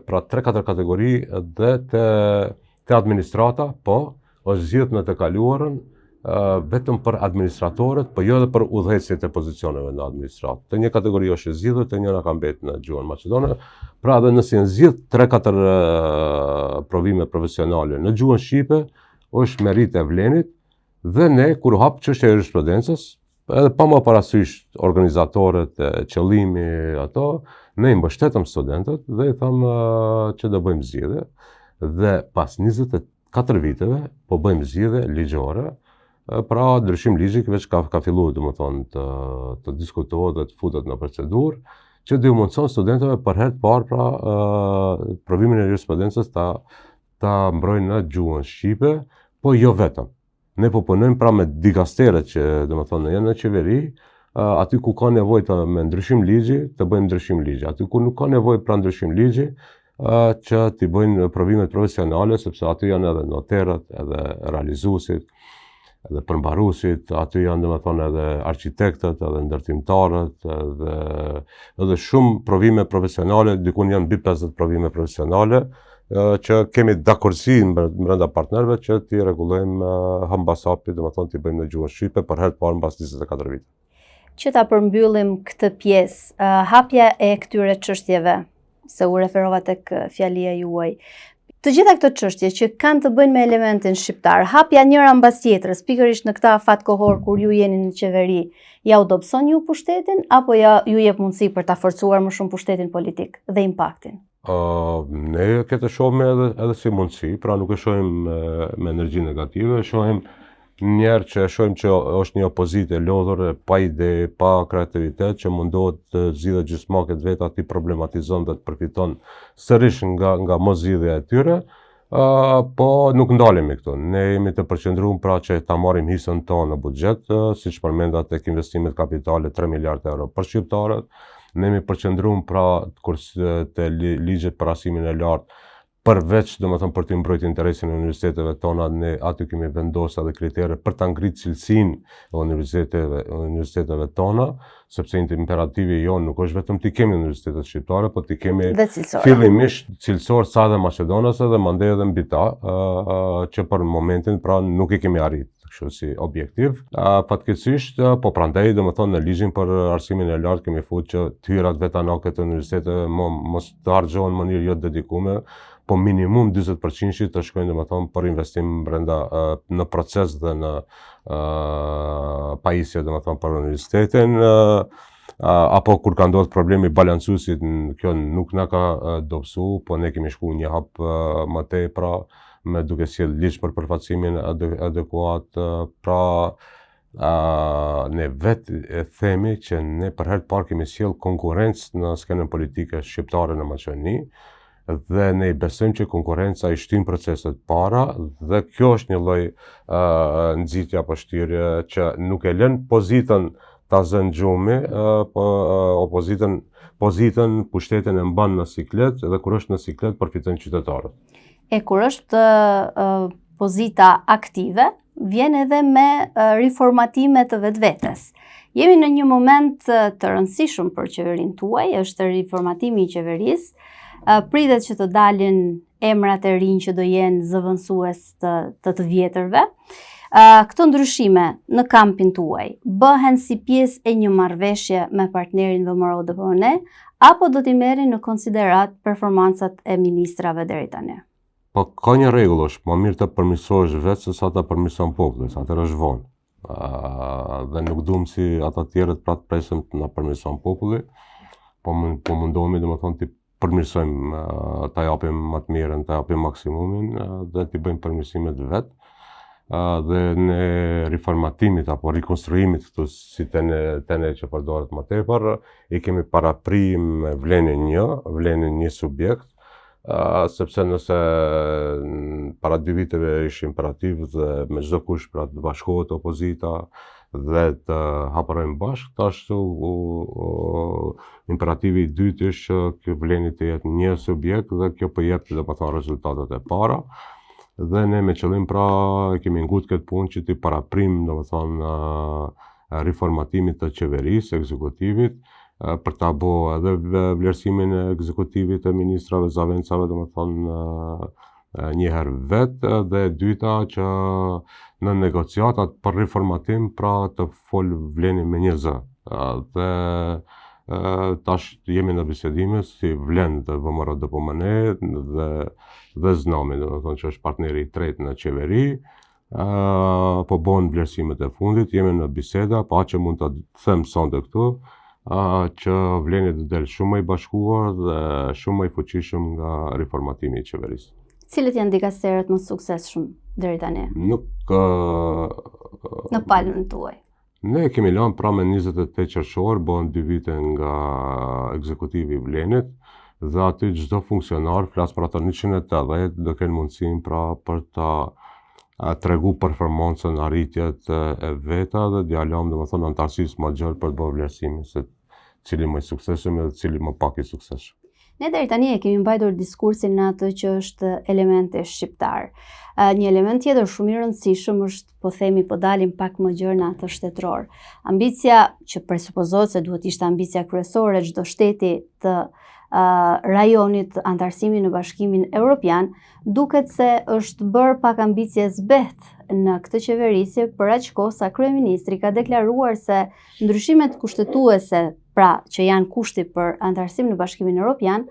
pra 3-4 kategori dhe te administrata, po, është zgjidhur në të kaluarën vetëm për administratorët, po jo edhe për udhëheqësit e pozicioneve në administratë. Të një kategori është zgjidhur, të njëra ka mbetur në gjuhën maqedone. Pra edhe nëse janë zgjidhur 3-4 provime profesionale në gjuhën shqipe, është merit e vlenit dhe ne kur hap çështja e jurisprudencës, edhe pa më parasysh organizatorët, qëllimi ato, ne I mbështetëm studentët dhe I thamë që do bëjmë zgjedhje dhe pas 24 viteve po bëjmë zgjedhje ligjore. Pra ndryshim ligji veç ka filluar të diskutohet dhe të futet në procedurë, që do mundson studentëve për herë të parë pra provimin e jurisprudencës ta mbrojnë në gjuhën shqipe, po jo vetëm. Ne po punojmë pra me dikasterët që janë në qeveri, aty ku ka nevojë me ndryshim ligji, të bëjmë ndryshim ligji. Aty ku nuk ka nevojë pra ndryshim ligji, që t'i bëjnë provimet profesionale, sepse aty janë edhe noterët, edhe realizuesit, edhe përmbaruesit, aty janë edhe arkitektët, edhe ndërtimtarët, edhe shumë provime profesionale, dikun janë mbi 50 provime profesionale, që kemi dakordsi brenda partnerëve që t'i rregullojmë hambasapi, t'i bëjmë në gjuhën shqipe për herë të parë mbas 24 vite. Që ta përmbyllim këtë pjesë, hapja e këtyre çështjeve, se u referova tek fjalia juaj. Të gjitha këto çështje që kanë të bëjnë me elementin shqiptar, hapja njëra mbas tjetrës, pikërisht në këtë afat kohor kur ju jeni në qeveri, ja u dobëson ju pushtetin apo ja ju jep mundësi për ta forcuar më shumë pushtetin politik dhe impaktin? Ne këtë shohim edhe si mundësi, pra nuk e shohim me energji negative, shohim njerë që shohim që është një opozitë e lodhur, pa ide, pa kreativitet, që mundohet të zgjidhë gjysmaket veta, t'i problematizon dhe të përfiton sërish nga mos zgjidhja e tyre, po nuk ndalemi këtu. Ne jemi të përqendruar pra që ta marrim hisën tonë në buxhet, siç përmenda tek investimet kapitale 3 miliardë euro për shqiptarët. Ne jemi përqendruar pra te ligjet për arsimin e lartë përveç për të mbrojtur interesin e universiteteve tona, ne aty kemi vendosur edhe kritere për ta ngritur cilësinë e universiteteve tona, sepse imperativi jonë nuk është vetëm të kemi universitetet shqiptare, por të kemi fillimisht cilësor sa dhe maqedonase dhe mandej edhe mbi ta, që për momentin pra nuk i kemi arritur kështu si objektiv. Fatkeqësisht, po prandaj në ligjin për arsimin e lartë kemi futur që të hyrat vetanake të universiteteve mos të harxhohen në mënyrë jo të dedikuar, po minimum 40% të shkojnë për investim brenda në proces dhe në pajisje për universitetin, apo kur ka ndodhur problemi balancuesit, kjo nuk na ka dobësu, po ne kemi shku një hap më tej pra me duke sjell ligj për përfaqësimin adekuat, pra ne vetë e themi që ne për herë të parë kemi sjell konkurrencë në skenën politike shqiptare në Maqedoni, dhe ne i besojmë që konkurenca i shtyn proceset para, dhe kjo është një lloj nxitje apo shtyrje që nuk e lën pozitën ta zënë gjumi, po pozitën, pushtetin e mban në siklet, dhe kur është në siklet përfiton qytetarët. E kur është pozita aktive, vjen edhe me riformatime të vetvetes. Jemi në një moment të rëndësishëm për qeverinë tuaj, është riformatimi i qeverisë. Pritet që të dalin emrat e rinj që do jenë zëvendësues të vjetërve. Këto ndryshime në kampin tuaj bëhen si pjesë e një marrëveshje me partnerin VMRO-DPUN, apo do t'i merrin në konsiderat performancat e ministrave deri tani? Po ka një rregull, është më mirë të përmirësohesh vetë se sa ta përmirëson popullit, atëherë është vonë. Dhe nuk duam si ata të tjerët pra të presim të na përmirëson populli, po mundohemi të përmirësojmë, ta japim më të mirën, ta japim maksimumin dhe t'i bëjmë përmirësimet vetë. Dhe në riformatimit apo rikonstruimit këtu si tene që përdoret më tepër, i kemi paraprim me vlenin një subjekt, sepse nëse para 2 viteve ishte imperativ dhe me çdo kush pra të bashkohet opozita dhe të hapërojmë bashkë, tash imperativi i dytë është që kjo vleni të jetë një subjekt dhe kjo po jep rezultatet e para. Dhe ne me qëllim pra kemi ngutë këtë punë që t'i paraprim riformatimit të qeverisë, ekzekutivit, për ta bo edhe vlerësimin e ekzekutivit të ministrave, zavencave, një herë vetë, dhe dyta që në negociatat për riformatim pra të fol vleni me një zë. Dhe tash jemi në bisedime si vlen të VMRO-DPUN dhe Znami, që është partneri i tretë në qeveri, po bën vlerësimet e fundit, jemi në biseda, pa që mund të them sonte këtu, që vleni të del shumë më i bashkuar dhe shumë më i fuqishëm nga riformatimi i qeverisë. Cilët janë dikasteret më suksesshëm deri tani? Në palën tuaj. Ne kemi lënë pra me 28 qershor, bën 2 vite nga ekzekutivi i vlenit, dhe aty çdo funksionar, flas për ato 180, do kenë mundësinë pra për ta tregu performancën, arritjet e veta dhe djalom antarësisë më gjerë për të bërë vlerësimin se cili më i suksesshëm dhe cili më pak i suksesshëm. Ne deri tani e kemi mbajtur diskursin në atë që është elementi shqiptar. Një element tjetër shumë i rëndësishëm është, po themi, po dalim pak më gjerë në atë shtetëror. Ambicia që presupozohet se duhet ishte ambicia kryesore çdo shteti të rajonit antarësimi në Bashkimin Evropian, duket se është bërë pak ambicie zbet në këtë qeverisje për aq kohë sa kryeministri ka deklaruar se ndryshimet kushtetuese, pra që janë kushti për antarësim në Bashkimin Evropian,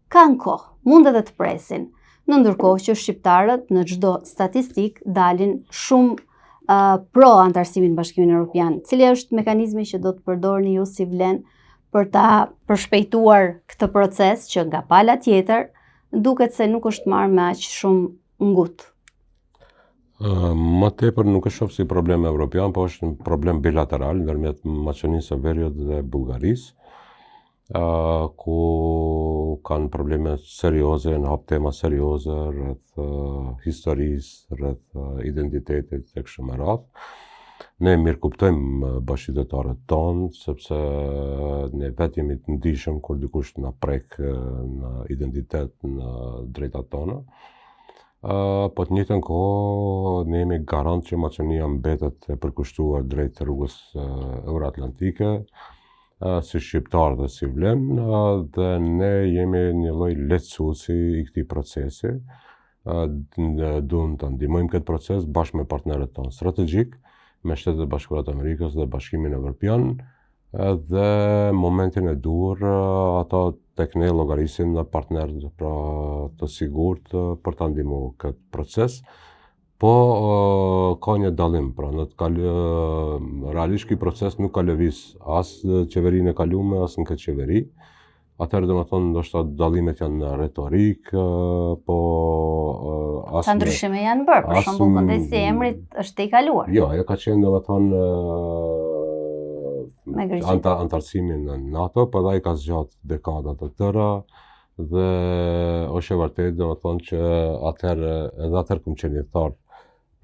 kanë kohë, mund edhe të presin. Në ndërkohë që shqiptarët në çdo statistik dalin shumë pro antarësimin në Bashkimin Evropian. Cili është mekanizmi që do të përdorni ju si vlen për ta përshpejtuar këtë proces që nga pala tjetër duket se nuk është marrë me aq shumë ngutë? Më tepër nuk e shoh si problem evropian, po është një problem bilateral ndërmjet Maqedonisë së Veriut dhe Bullgarisë, ku kanë probleme serioze, në hap tema serioze rreth historisë, rreth identitetit e kështu me radhë. Ne mirë kuptojmë bashkëqytetarët tonë, sepse ne vetë jemi të ndihshëm kur dikush na prek në identitet në drejtat tona. Po të njëjtën kohë ne jemi garant që Maqedonia mbetet e përkushtuar drejt rrugës euroatlantike, si shqiptar dhe si vlem, dhe ne jemi një lloj lehtësuesi i këtij procesi. Duam të ndihmojmë këtë proces bashkë me partnerët tonë strategjik, me Shtetet e Bashkuara të Amerikës dhe Bashkimin Evropian, dhe momentin e duhur ata tek ne llogarisin në partnerë të sigurt për ta ndihmuar këtë proces. Po ka një dallim, realisht ky proces nuk ka lëviz as qeverinë e kaluar as në këtë qeveri. Atëherë domethënë ndoshta dallimet janë në retorik, po Sa ndryshime janë bërë, për shembull kundërsi emrit është i kaluar. Jo, ajo ka qenë domethënë antarësimi në NATO, por ai ka zgjatë dekada të tëra dhe është e vërtetë domethënë që edhe atëherë kam qenë i thartë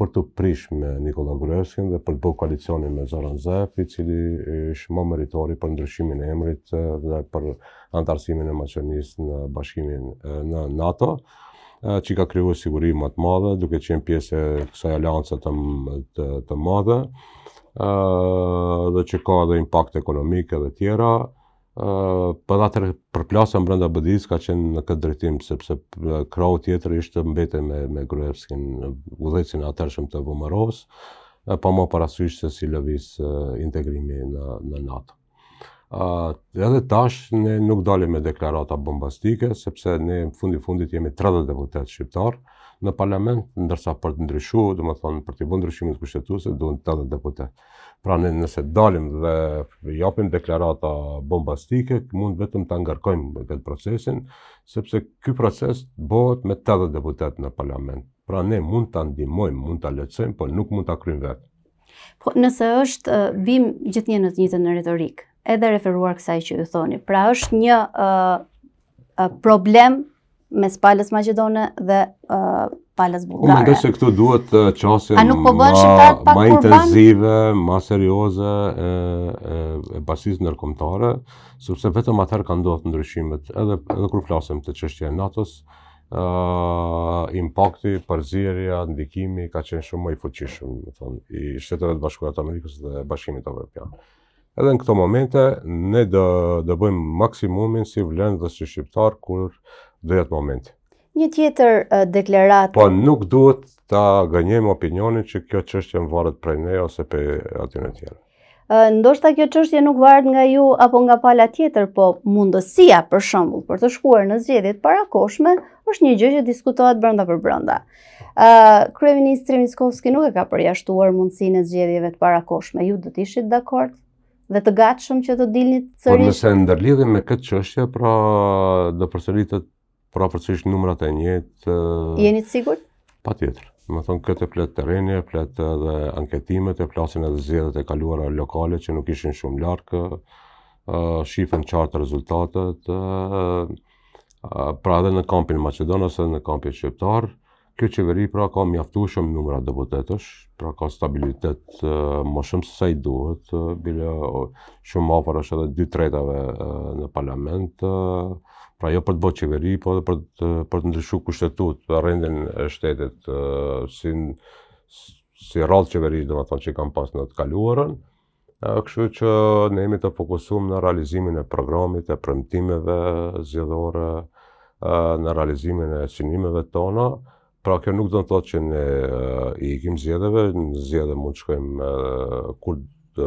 për të prish me Nikola Gruevskin dhe për të bërë koalicionin me Zoran Zaev, i cili është më meritori për ndryshimin e emrit dhe për antarësimin e Maqedonisë në bashkimin në NATO, që ka krijuar siguri më të madhe, duke qenë pjesë e kësaj aleance të madhe, dhe që ka edhe impakt ekonomik edhe tjera. Për atëherë përplasja brenda BDI-s ka qenë në këtë drejtim, sepse krahu tjetër ishte mbetej me Gruevskin, udhëhecin e atëhershëm të VMRO-s, pa më parasysh se si lëviz integrimi në NATO. Edhe tash ne nuk dalim me deklarata bombastike, sepse ne në fundit jemi 30 deputet shqiptar në parlament, ndërsa për të ndryshuar, domethënë për të bërë ndryshimet kushtetuese duhen 80 deputet. Pra ne nëse dalim dhe japim deklarata bombastike, mund vetëm ta ngarkojmë këtë procesin, sepse ky proces bëhet me 80 deputet në parlament. Pra ne mund ta ndihmojmë, mund ta lehtësojmë, por nuk mund ta kryjmë vetë. Po nëse është vim gjithnjë në të njëjtën retorik, edhe referuar kësaj që ju thoni, pra është një problem mes palës maqedone dhe palës bullgare. Mendoj se këtu duhet qasje më intensive, më serioze e bashkisë ndërkombëtare, sepse vetëm atëherë kanë ndodhur ndryshimet, edhe kur flasim të çështja e NATO-s, impakti, përzierja, ndikimi ka qenë shumë më i fuqishëm, i Shteteve të Bashkuara të Amerikës dhe Bashkimit Evropian. Edhe në këto momente ne do bëjmë maksimumin si vlen dhe si shqiptar kur do jetë momenti. Një tjetër deklaratë. Po nuk duhet ta gënjejmë opinionin që kjo çështje varet prej ne ose prej atyre tjerë. Ndoshta kjo çështje nuk varet nga ju apo nga pala tjetër, po mundësia për shembull për të shkuar në zgjedhjet parakoshme është një gjë që diskutohet brenda për brenda. Kryeministri Mickoski nuk e ka përjashtuar mundësinë e zgjedhjeve të parakoshme. Ju do të ishit dakord dhe të gatshëm që të dilnit sërish? Po nëse ndërlidhem me këtë çështje, pra do përsëritet përsërisht numrat e njëjtë. Jeni të sigurt? Patjetër. Më thonë këtë flet terreni, flet edhe anketimet, e flasin edhe zgjedhjet e kaluara lokale që nuk ishin shumë larg, shifen qartë rezultatet, pra edhe në kampin maqedon ose në kampin shqiptar, kjo qeveri pra ka mjaftueshëm numra deputetësh, pra ka stabilitet më shumë se sa i duhet, bile shumë afër është edhe 2/3 në parlament, pra jo për të bërë qeveri, po edhe për të ndryshuar kushtetut, rendin e shtetit si rrallë qeveri, domethënë që kanë pas në të kaluarën. Kështu që ne jemi të fokusuar në realizimin e programit, e premtimeve zgjedhore, në realizimin e synimeve tona. Pra kjo nuk do të thotë që ne i ikim zgjedhjeve, në zgjedhje mund të shkojmë kur të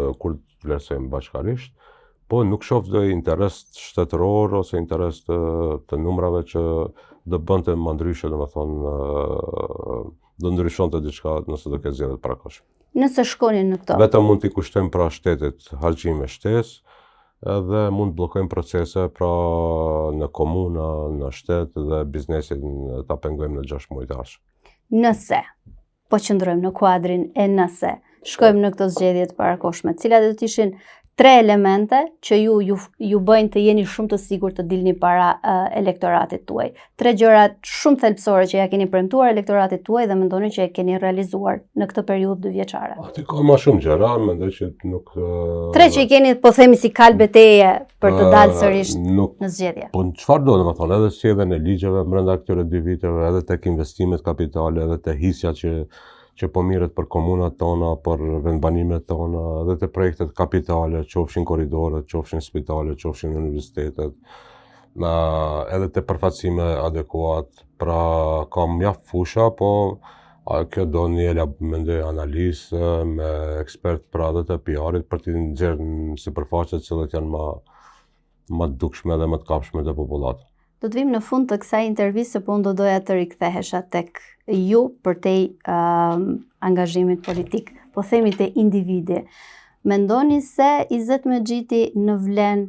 vlerësojmë bashkarisht, po nuk shoh do interes shtetëror ose interes të numrave që do bënte më ndryshe, domethënë do ndryshonte diçka nëse do ketë zgjedhje të parakoshme. Nëse shkonin në këto. Vetëm mund t'i kushtojmë pra shtetit harxime shtesë, dhe mund të bllokojmë procese pra në komuna, në shtet dhe biznesin ta pengojmë në 6 muaj të ardhshëm. Nëse po qëndrojmë në kuadrin e nëse shkojmë në këto zgjedhje të parakoshme, cilat do të ishin tre elemente që ju bëjnë të jeni shumë të sigurt të dilni para elektoratit tuaj. Tre gjëra shumë thelbësore që ja keni premtuar elektoratit tuaj dhe mendoni që e keni realizuar në këtë periudhë 2 vjeçare. Aty ka më shumë gjëra, mendoj që nuk tre që i keni po themi si kal beteje për të dalë sërish në zgjedhje. Po çfarë do të thonë, edhe sjelljen e ligjeve brenda këtyre 2 viteve, edhe tek investimet kapitale, edhe te hisja që po mirret për komunat tona, për vendbanimet tona, edhe të projektet kapitale, qofshin korridorët, qofshin spitalet, qofshin universitetet, edhe të përfaqësime adekuat, pra ka mjaft fusha, po kjo do një mendoj analizë me ekspert pra edhe të PR-it për t'i nxjerrë në sipërfaqe cilët janë më të dukshme dhe më të kapshme të popullatës. Do të vim në fund të kësaj interviste, po unë do doja të rikthehesha tek ju për te angazhimit politik, po themi te individi. Mendoni se Izet Mexhiti në Vlen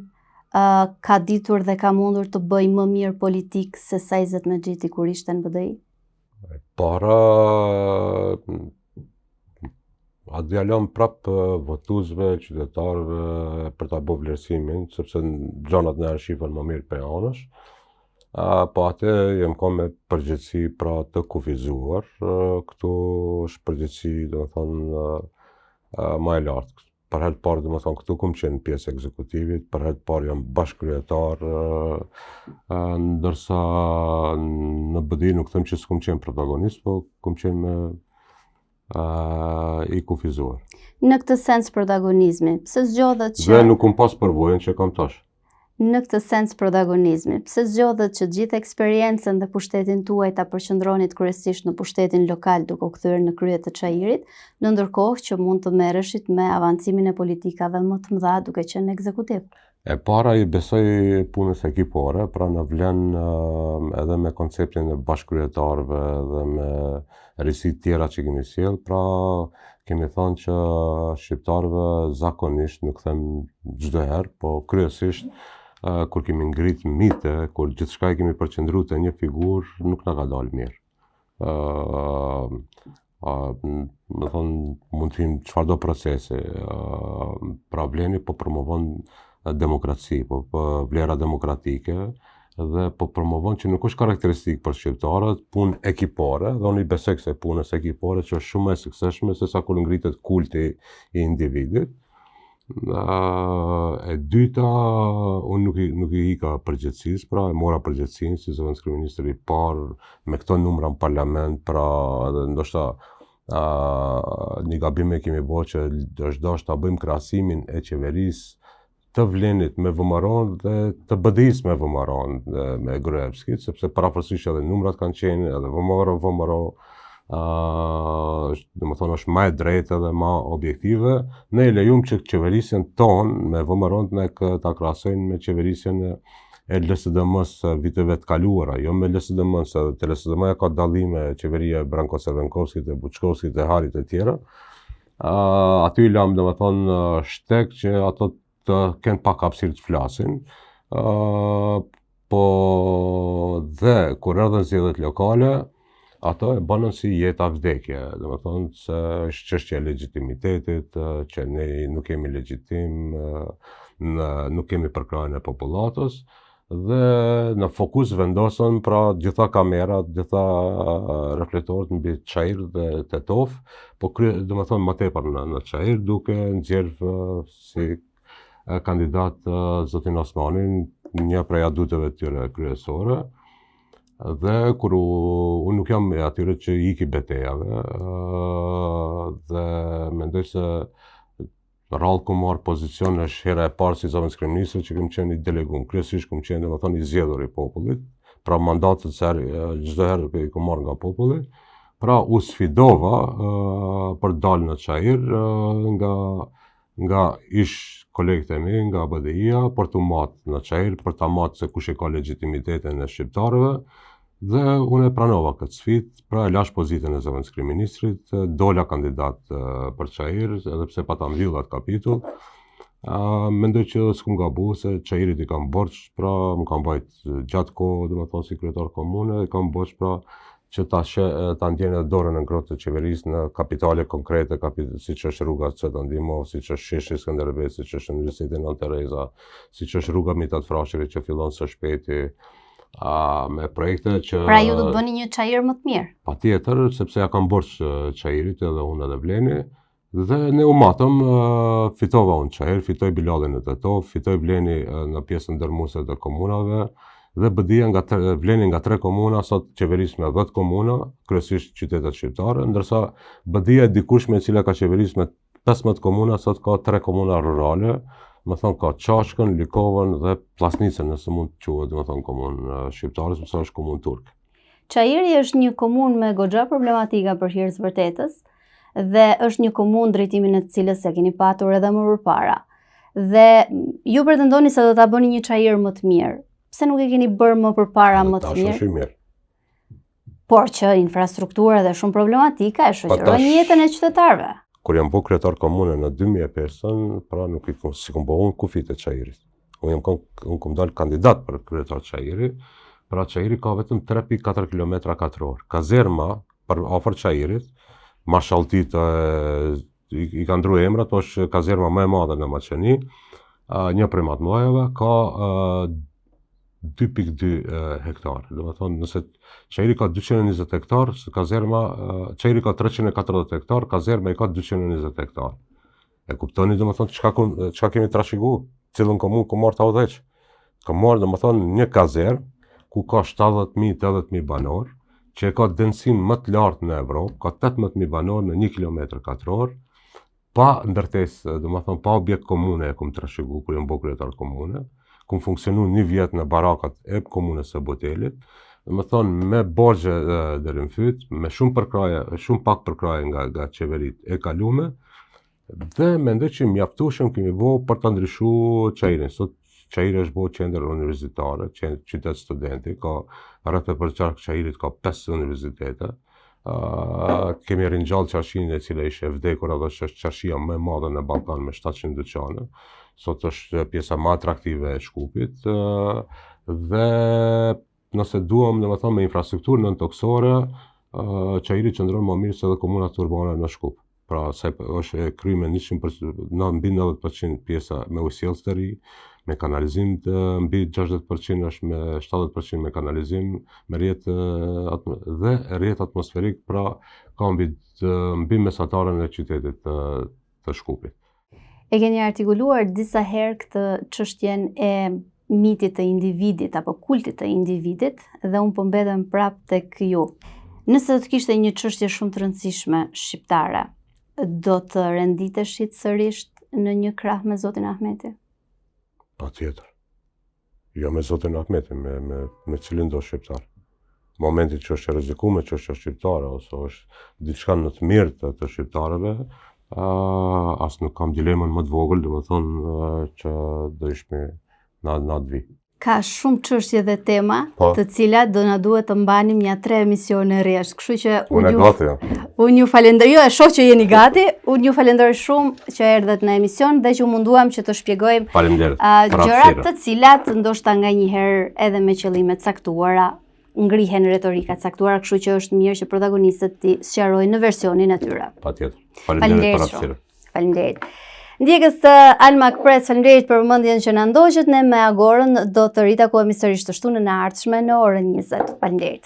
ka ditur dhe ka mundur të bëj më mirë politik se sa Izet Mexhiti kur ishte në BDI? Para atë djalon prap votuesve, qytetarëve për ta bërë vlerësimin, sepse gjanat në shifën më mirë për anësh. Po atë jem ka me përgjithësi pra të kufizuar, këtu është përgjithësi do të thonë më e lartë. Për herë të parë do të thonë këtu kum qenë pjesë ekzekutivit, për herë të parë jam bashkëkryetar, ndërsa në BDI nuk them që s'kum qenë protagonist, po kum qenë i kufizuar. Në këtë sens protagonizmi, pse zgjodhet që... Dhe nuk kum pas përvojën që kam tash. Në këtë sens protagonizmi, pse zgjodhet që gjithë eksperiencën dhe pushtetin tuaj ta përqendronit kryesisht në pushtetin lokal duke u kthyer në krye të Çajirit, në ndërkohë që mund të merreshit me avancimin e politikave më të mëdha duke qenë ekzekutiv? E para i besoj punës ekipore, pra në Vlen edhe me konceptin e bashkëkryetarëve dhe me risit tjera që kemi sjell, pra kemi thënë që shqiptarëve zakonisht, nuk them çdo herë, po kryesisht kur kemi ngrit mite, kur gjithçka e kemi përqendruar te një figurë, nuk na ka dalë mirë. Më thonë, mund të thim çfarëdo procesi, pra Vleni po promovon demokraci, po vlera demokratike, dhe po promovon që nuk është karakteristik për shqiptarët, punë ekipore, dhe unë i besoj kësaj punës ekipore që është shumë më e suksesshme se sa kur ngritet kulti i individit. E dyta, unë nuk i hika përgjegjësisë, pra e mora përgjegjësinë si zëvendëskryeministri i parë me këto numra në parlament, pra edhe ndoshta një gabim e kemi bërë që është dashur ta bëjmë krahasimin e qeverisë të Vlenit me VMRO-n dhe të BDI-s me VMRO-n me Gruevskit, sepse parafërsisht edhe numrat kanë qenë, edhe VMRO domethënë është më e drejtë dhe më objektive. Ne e lejum që qeverisjen tonë me VMRO-n ne ta krahasojnë me qeverisjen e LSDM-s viteve të kaluara, jo me LSDM-n, se te LSDM-ja ka dallime qeveria e Branko Crvenkovskit, e Buçkovskit, e Harit e tjera. Aty i lam domethënë shtek që ato të kenë pak hapësirë të flasin, po dhe kur erdhën zgjedhjet lokale, ato e bënën si jeta vdekje, domethënë se është çështja e legjitimitetit, që ne nuk kemi legjitim, nuk kemi përkrahjen e popullatës, dhe në fokus vendosën pra gjitha kamerat, gjitha reflektorët mbi Çajir dhe Tetov, po domethënë më tepër në Çajir, duke nxjerrë si kandidat zotin Osmanin, një prej aduteve të tyre kryesore, dhe kur unë nuk jam atyre që iki betejave, dhe mendoj se rrallë ku marrë pozicion është hera e parë si zëvendëskryeministër që kem qenë i delegum, kryesisht kem qenë domethënë i zgjedhur i popullit, pra mandatët çdo herë i kam marrë nga populli, pra u sfidova për dalë në Çajir nga ish kolegët e mi, nga BDI-ja, për të matë në Çajir, për ta matë se kush e ka legitimitetin e shqiptarëve, dhe unë e pranova këtë sfidë, pra e lash pozitën e zëvendëskryeministrit, dola kandidat për Çajir, edhe pse pa ta mbyll atë kapitull. Mendoj që s'kum gabu se Çajirit i kam borx, pra më kam bajt gjatë kohë, domethënë si kryetar komune, i kam borx pra që ta ndjenë dorën e ngrohtë të qeverisë në kapitale konkrete, siç është rruga Cveton Dimov, siç është Sheshi Skënderbej, siç është Universiteti Nën Tereza, siç është rruga Mithat Frashëri që fillon së shpejti, me projekte që... Pra ju do të bëni një çajir më të mirë? Patjetër, sepse ja kam borx çajirit edhe unë edhe Vleni, dhe ne u matëm, fitova unë çajir, fitoj Bilali në Tetov, fitoj Vleni në pjesën ndërmuese të komunave, dhe BDI Vleni nga 3 komuna, sot qeveris me 10 komuna, kryesisht qytetet shqiptare, ndërsa BDI dikush me cila ka qeveris me 15 komuna, sot ka 3 komuna rurale, më thonë ka Qashkën, Likovën dhe Plasnicën, nëse mund të quhet, më thonë komunë shqiptare, sepse është komunë turke. Çajiri është një komunë me goxha problematika për hir të vërtetës, dhe është një komunë drejtimin e të cilës e keni patur edhe më përpara. Dhe ju pretendoni se do ta bëni një çajir më të mirë. Pse nuk e keni bërë më përpara më të mirë? Por që infrastruktura dhe shumë problematika e shoqëron jetën e qytetarëve. Kur jam bërë kryetar komune në 2005, pra nuk si kom bërë unë kufit e çajirit. Unë kom dalë kandidat për kryetar çajiri, pra çajiri ka vetëm 3.4 km2. Kazerma për afër çajirit, Marshalltit i ka ndrua emrat, është kazerma më e madhe në Maqeni, një prej më të mëdhave, ka 2.2 hektar. Do të thonë, nëse çajiri ka 220 hektar, çajiri ka 340 hektar, kazerma i ka 220 hektar. E kuptoni, do të thonë, çka kemi trashëguar? Cilën komunë ku marr ta udhëheq? Ka marrë, do të thonë, një kazermë ku ka 70.000-80.000 banor, që e ka densim më të lartë në Evropë, ka 18.000 banor në 1 km2, pa ndërtesë, do të thonë, pa objekt komune e kom trashëguar kur jam bërë kryetar komune. Kum funksionu 1 vjet në barakat e komunës së Botelit, do të thonë me borxhe deri në fyt, me shumë pak përkraje nga qeverit e kalume, dhe mendoj që mjaftueshëm kemi bërë për ta ndryshuar çajirin. Sot çajiri është bërë qendër universitare, qytet studenti, ka rreth për qark çajirit ka 5 universitete. Kemi ringjallë qarshinë e cila ishte vdekur, edhe është qarshia më e madhe në Ballkan me 700 dyqane. Sot është pjesa më atraktive e Shkupit, dhe nëse duam, do të thonë, me infrastrukturë nëntoksore, çajiri qëndron më mirë se edhe komunat urbane në Shkup. Pra, se është kryer me 100%, mbi 90% pjesa me ujësjellës të ri, me kanalizim mbi 60% është me 70% me kanalizim, me rrjet atmosferik, pra ka mbi mesataren e qytetit të Shkupit. E keni artikuluar disa herë këtë çështjen e mitit të individit apo kultit të individit, dhe unë po mbetem prapë tek ju. Nëse do të kishte një çështje shumë të rëndësishme shqiptare, do të renditeshit sërish në një krah me zotin Ahmeti? Patjetër. Jo me zotin Ahmeti, me cilin do shqiptar. Momentit që është e rrezikuar që është shqiptare, ose është diçka në të mirë të shqiptarëve, as nuk kam dilemën më të vogël, do të thonë që do ishme në atë vi. Ka shumë çështje dhe tema, të cilat do na duhet të mbanim një 3 emisione rresht. Kështu që unë ju falenderoj, jo e shoh që jeni gati, unë ju falenderoj shumë që erdhët në emision dhe që munduam që të shpjegojmë gjërat të cilat ndoshta nganjëherë edhe me qëllime të caktuara ngrihen retorika të caktuara, kështu që është mirë që protagonistët të sqarojnë në versionin e tyre. Patjetër. Faleminderit për aftësinë. Faleminderit. Ndjekës të Almak Press, faleminderit për vëmendjen që na ndoqët. Ne me Agorën do të ritakohemi sërish të shtunën e ardhshme në orën 20. Faleminderit.